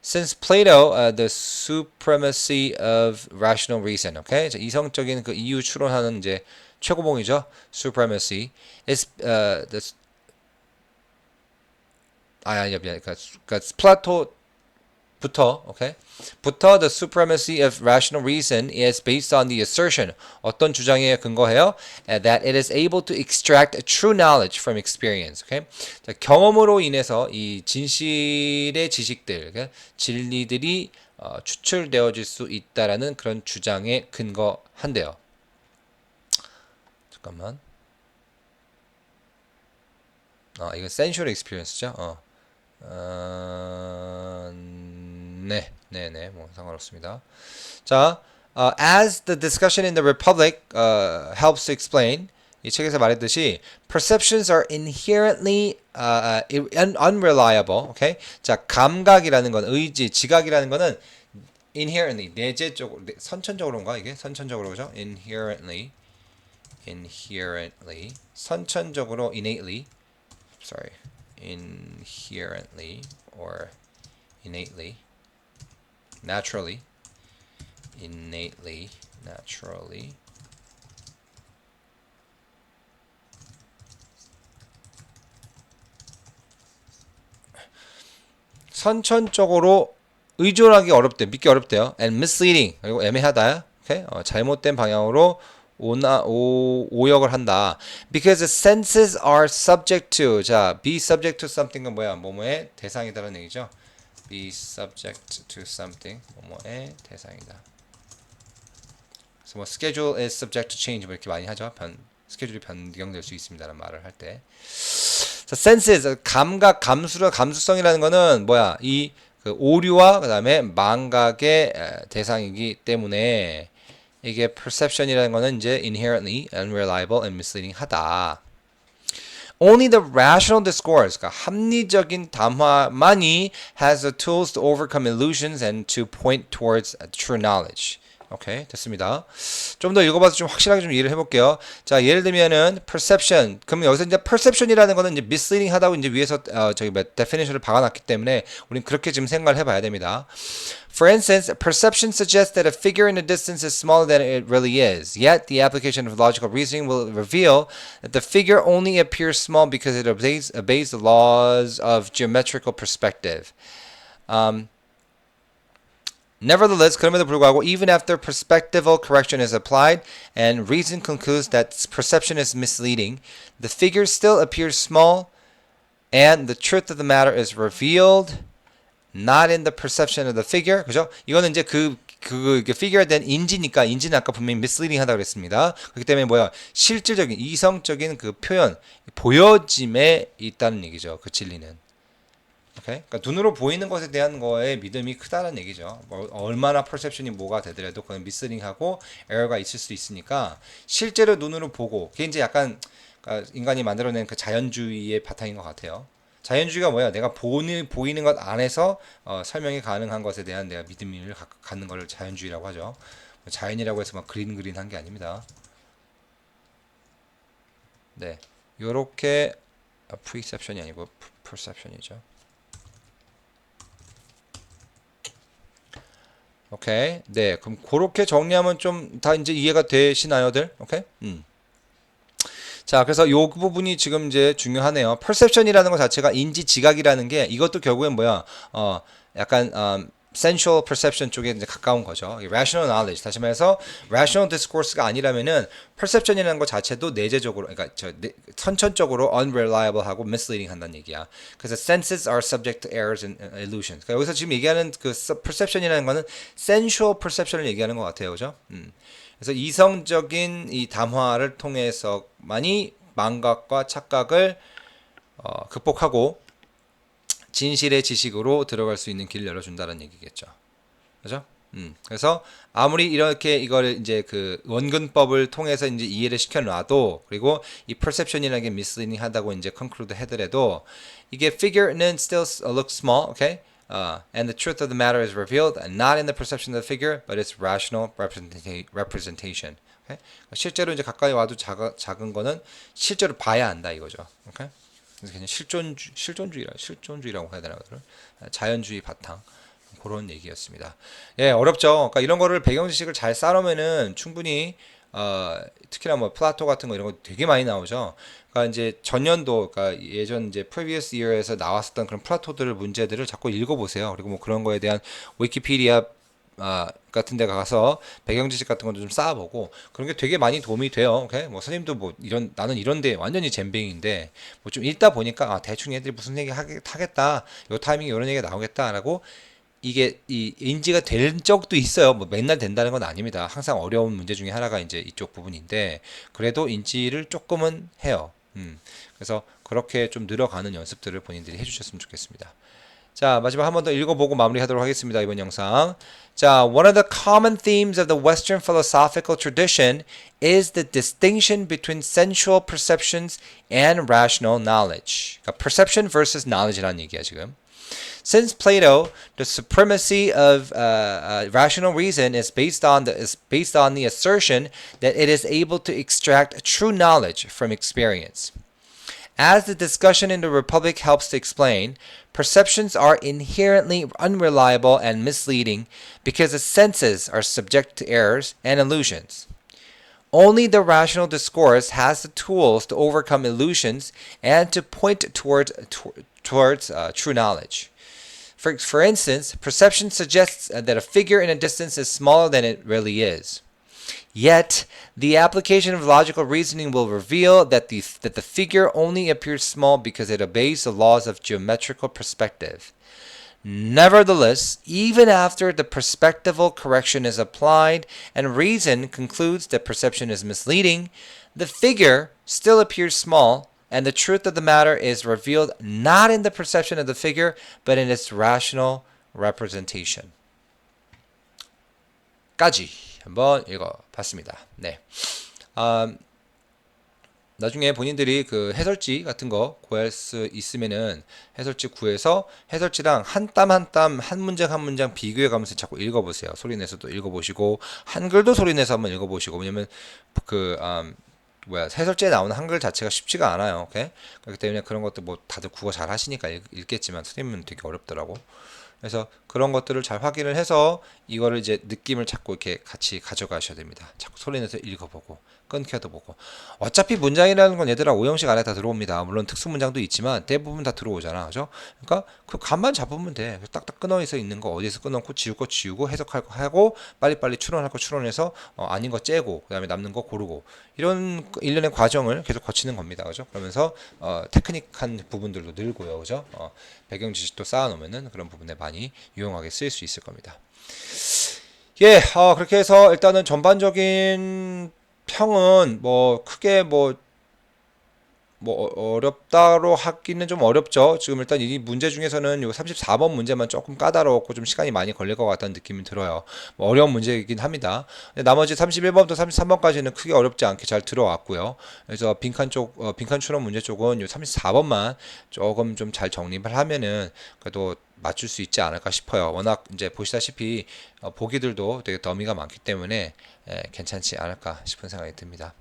Since Plato, the supremacy of rational reason, okay? 자, 이성적인 그 이유 추론하는 이제 최고봉이죠. supremacy is the 미안. 그러니까 플라토부터, okay? 부터 the supremacy of rational reason is based on the assertion. 어떤 주장에 근거해요? That it is able to extract true knowledge from experience. Okay? 자, 경험으로 인해서 이 진실의 지식들, okay? 진리들이 추출되어질 수 있다라는 그런 주장에 근거한대요. 잠깐만. 이건 sensual experience죠. 네, 뭐 상관없습니다. 자, as the discussion in the Republic helps to explain, 이 책에서 말했듯이 perceptions are inherently unreliable. Okay? 자, 감각이라는 건 의지, 지각이라는 거는 inherently 내재적으로, 선천적으로인가 이게? 선천적으로 그죠? inherently 선천적으로 inherently or innately naturally 선천적으로 의존하기 어렵대, 믿기 어렵대요. and misleading, 그리고 애매하다. 오케이? 잘못된 방향으로 오역을 한다. Because the senses are subject to. 자, be subject to something은 뭐야? 뭐뭐의 대상이다라는 얘기죠. Be subject to something. 뭐뭐의 대상이다. 그래서 뭐 schedule is subject to change 뭐 이렇게 많이 하죠. 스케줄이 변경될 수 있습니다라는 말을 할 때. 자, senses 감각, 감수성이라는 거는 뭐야? 이 그 오류와 그다음에 망각의 대상이기 때문에 이게 perception이라는 거는 이제 inherently unreliable and misleading 하다. Only the rational discourse, 그러니까 합리적인 담화만이 has the tools to overcome illusions and to point towards true knowledge. 오케이, 됐습니다. 좀 더 읽어봐서 좀 확실하게 좀 이해를 해볼게요. 자, 예를 들면은 perception. 그럼 여기서 이제 perception이라는 거는 이제 misleading 하다고 이제 위에서 저기 definition을 박아놨기 때문에 우린 그렇게 지금 생각을 해봐야 됩니다. For instance, perception suggests that a figure in the distance is smaller than it really is. Yet, the application of logical reasoning will reveal that the figure only appears small because it obeys the laws of geometrical perspective. Nevertheless, 그럼에도 불구하고, even after perspectival correction is applied and reason concludes that perception is misleading, the figure still appears small and the truth of the matter is revealed not in the perception of the figure. 그죠? 이거는 이제 그 figure에 대한 인지니까, 인지는 아까 분명히 misleading 하다고 그랬습니다. 그렇기 때문에 뭐야? 실질적인, 이성적인 그 표현, 보여짐에 있다는 얘기죠. 그 진리는. 오케이? 그러니까 눈으로 보이는 것에 대한 거에 믿음이 크다는 얘기죠. 뭐 얼마나 perception이 뭐가 되더라도 그건 misleading하고 에러가 있을 수 있으니까 실제로 눈으로 보고 그게 이제 약간 그러니까 인간이 만들어낸 그 자연주의의 바탕인 것 같아요. 자연주의가 뭐야? 내가 보이는 것 안에서 설명이 가능한 것에 대한 내가 믿음을 갖는 것을 자연주의라고 하죠. 자연이라고 해서 막 그린 한 게 아닙니다. 네, 요렇게 perception이 아니고 perception이죠. 오케이. 네. 그럼 그렇게 정리하면 좀 다 이제 이해가 되시나요들? 오케이? 자, 그래서 요 부분이 지금 이제 중요하네요. perception이라는 것 자체가 인지 지각이라는 게 이것도 결국엔 뭐야? 약간 sensual perception 쪽에 이제 가까운 거죠. rational knowledge. 다시 말해서 rational discourse가 아니라면은 perception이라는 것 자체도 내재적으로 그러니까 선천적으로 unreliable하고 misleading 한다는 얘기야. 그래서 senses are subject to errors and illusions. 그러니까 여기서 지금 얘기하는 그 perception이라는 거는 sensual perception을 얘기하는 것 같아요. 그죠? 그래서 이성적인 이 담화를 통해서만이 망각과 착각을 극복하고 진실의 지식으로 들어갈 수 있는 길을 열어준다는 얘기겠죠. 그죠? 그래서 아무리 이렇게 이거를 이제 그 원근법을 통해서 이제 이해를 시켜놔도 그리고 이 perception이라는 게 misleading 하다고 이제 conclude 해더라도 이게 figure는 still looks small, okay? And the truth of the matter is revealed not in the perception of the figure, but its rational representation. Okay? 실제로 이제 가까이 와도 작은 거는 실제로 봐야 한다 이거죠. Okay? 그래서 그냥 실존주의라고 해야 되나 그걸? 자연주의 바탕 그런 얘기였습니다. 예, 어렵죠. 그러니까 이런 거를 배경 지식을 잘 쌓으면은 충분히 특히나 뭐 플라토 같은 거 이런 거 되게 많이 나오죠. 그러니까 이제 전년도 그러니까 예전 이제 previous year에서 나왔었던 그런 플라토들 문제들을 자꾸 읽어보세요. 그리고 뭐 그런 거에 대한 위키피디아 같은 데 가서 배경 지식 같은 것도 좀 쌓아보고 그런 게 되게 많이 도움이 돼요. 오케이? 뭐 선생님도 뭐 나는 이런데 완전히 잼뱅인데 뭐 좀 읽다 보니까 대충 얘들이 무슨 얘기 하겠다. 요 타이밍에 이런 얘기가 나오겠다라고 이게 이 인지가 된 적도 있어요. 뭐 맨날 된다는 건 아닙니다. 항상 어려운 문제 중에 하나가 이제 이쪽 부분인데 그래도 인지를 조금은 해요. 그래서 그렇게 좀 늘어가는 연습들을 본인들이 해주셨으면 좋겠습니다. 자, 마지막 한 번 더 읽어보고 마무리하도록 하겠습니다. 이번 영상. 자, one of the common themes of the Western philosophical tradition is the distinction between sensual perceptions and rational knowledge. 그러니까 perception versus knowledge라는 얘기야 지금. Since Plato, the supremacy of rational reason is based on the assertion that it is able to extract true knowledge from experience. As the discussion in the Republic helps to explain, perceptions are inherently unreliable and misleading because the senses are subject to errors and illusions. Only the rational discourse has the tools to overcome illusions and to point towards true knowledge. For instance, perception suggests that a figure in a distance is smaller than it really is. Yet, the application of logical reasoning will reveal that the figure only appears small because it obeys the laws of geometrical perspective. Nevertheless, even after the perspectival correction is applied and reason concludes that perception is misleading, the figure still appears small, and the truth of the matter is revealed not in the perception of the figure, but in its rational representation. 까지 한번 읽어봤습니다. 네. 나중에 본인들이 그 해설지 같은 거 구할 수 있으면은 해설지 구해서 해설지랑 한 땀 한 땀 한 문장 한 문장 비교해 가면서 자꾸 읽어보세요. 소리 내서도 읽어보시고 한글도 소리 내서 한번 읽어보시고. 왜냐면 그 해설지에 나오는 한글 자체가 쉽지가 않아요. 오케이? 그렇기 때문에 그런 것도 뭐 다들 국어 잘 하시니까 읽겠지만 선생님은 되게 어렵더라고. 그래서 그런 것들을 잘 확인을 해서 이거를 이제 느낌을 자꾸 이렇게 같이 가져가셔야 됩니다. 자꾸 소리 내서 읽어보고 끊겨도 보고. 어차피 문장이라는 건 얘들아 오형식 안에 다 들어옵니다. 물론 특수 문장도 있지만 대부분 다 들어오잖아. 그죠? 그러니까 그 감만 잡으면 돼. 딱딱 끊어서 있는 거 어디서 끊어놓고 지울 거 지우고 해석할 거 하고 빨리빨리 추론할 거 추론해서 아닌 거 째고 그다음에 남는 거 고르고 이런 일련의 과정을 계속 거치는 겁니다. 그죠? 그러면서 테크닉한 부분들도 늘고요. 그죠? 배경 지식도 쌓아놓으면은 그런 부분에 많이 유용하게 쓰일 수 있을 겁니다. 예, 그렇게 해서 일단은 전반적인 평은 뭐 크게 어렵다로 하기는 좀 어렵죠. 지금 일단 이 문제 중에서는 요 34번 문제만 조금 까다롭고 좀 시간이 많이 걸릴 것 같다는 느낌이 들어요. 뭐 어려운 문제이긴 합니다. 나머지 31번부터 33번까지는 크게 어렵지 않게 잘 들어왔고요. 그래서 빈칸 추론 문제 쪽은 요 34번만 조금 좀 잘 정립을 하면은 그래도 맞출 수 있지 않을까 싶어요. 워낙 이제 보시다시피 보기들도 되게 더미가 많기 때문에 괜찮지 않을까 싶은 생각이 듭니다.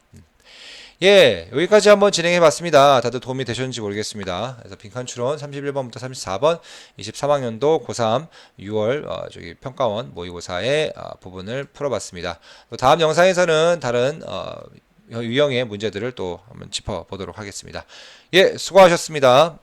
예, 여기까지 한번 진행해 봤습니다. 다들 도움이 되셨는지 모르겠습니다. 그래서 빈칸 추론 31번부터 34번 23학년도 고3 6월 저기 평가원 모의고사의 부분을 풀어봤습니다. 또 다음 영상에서는 다른 유형의 문제들을 또 한번 짚어보도록 하겠습니다. 예, 수고하셨습니다.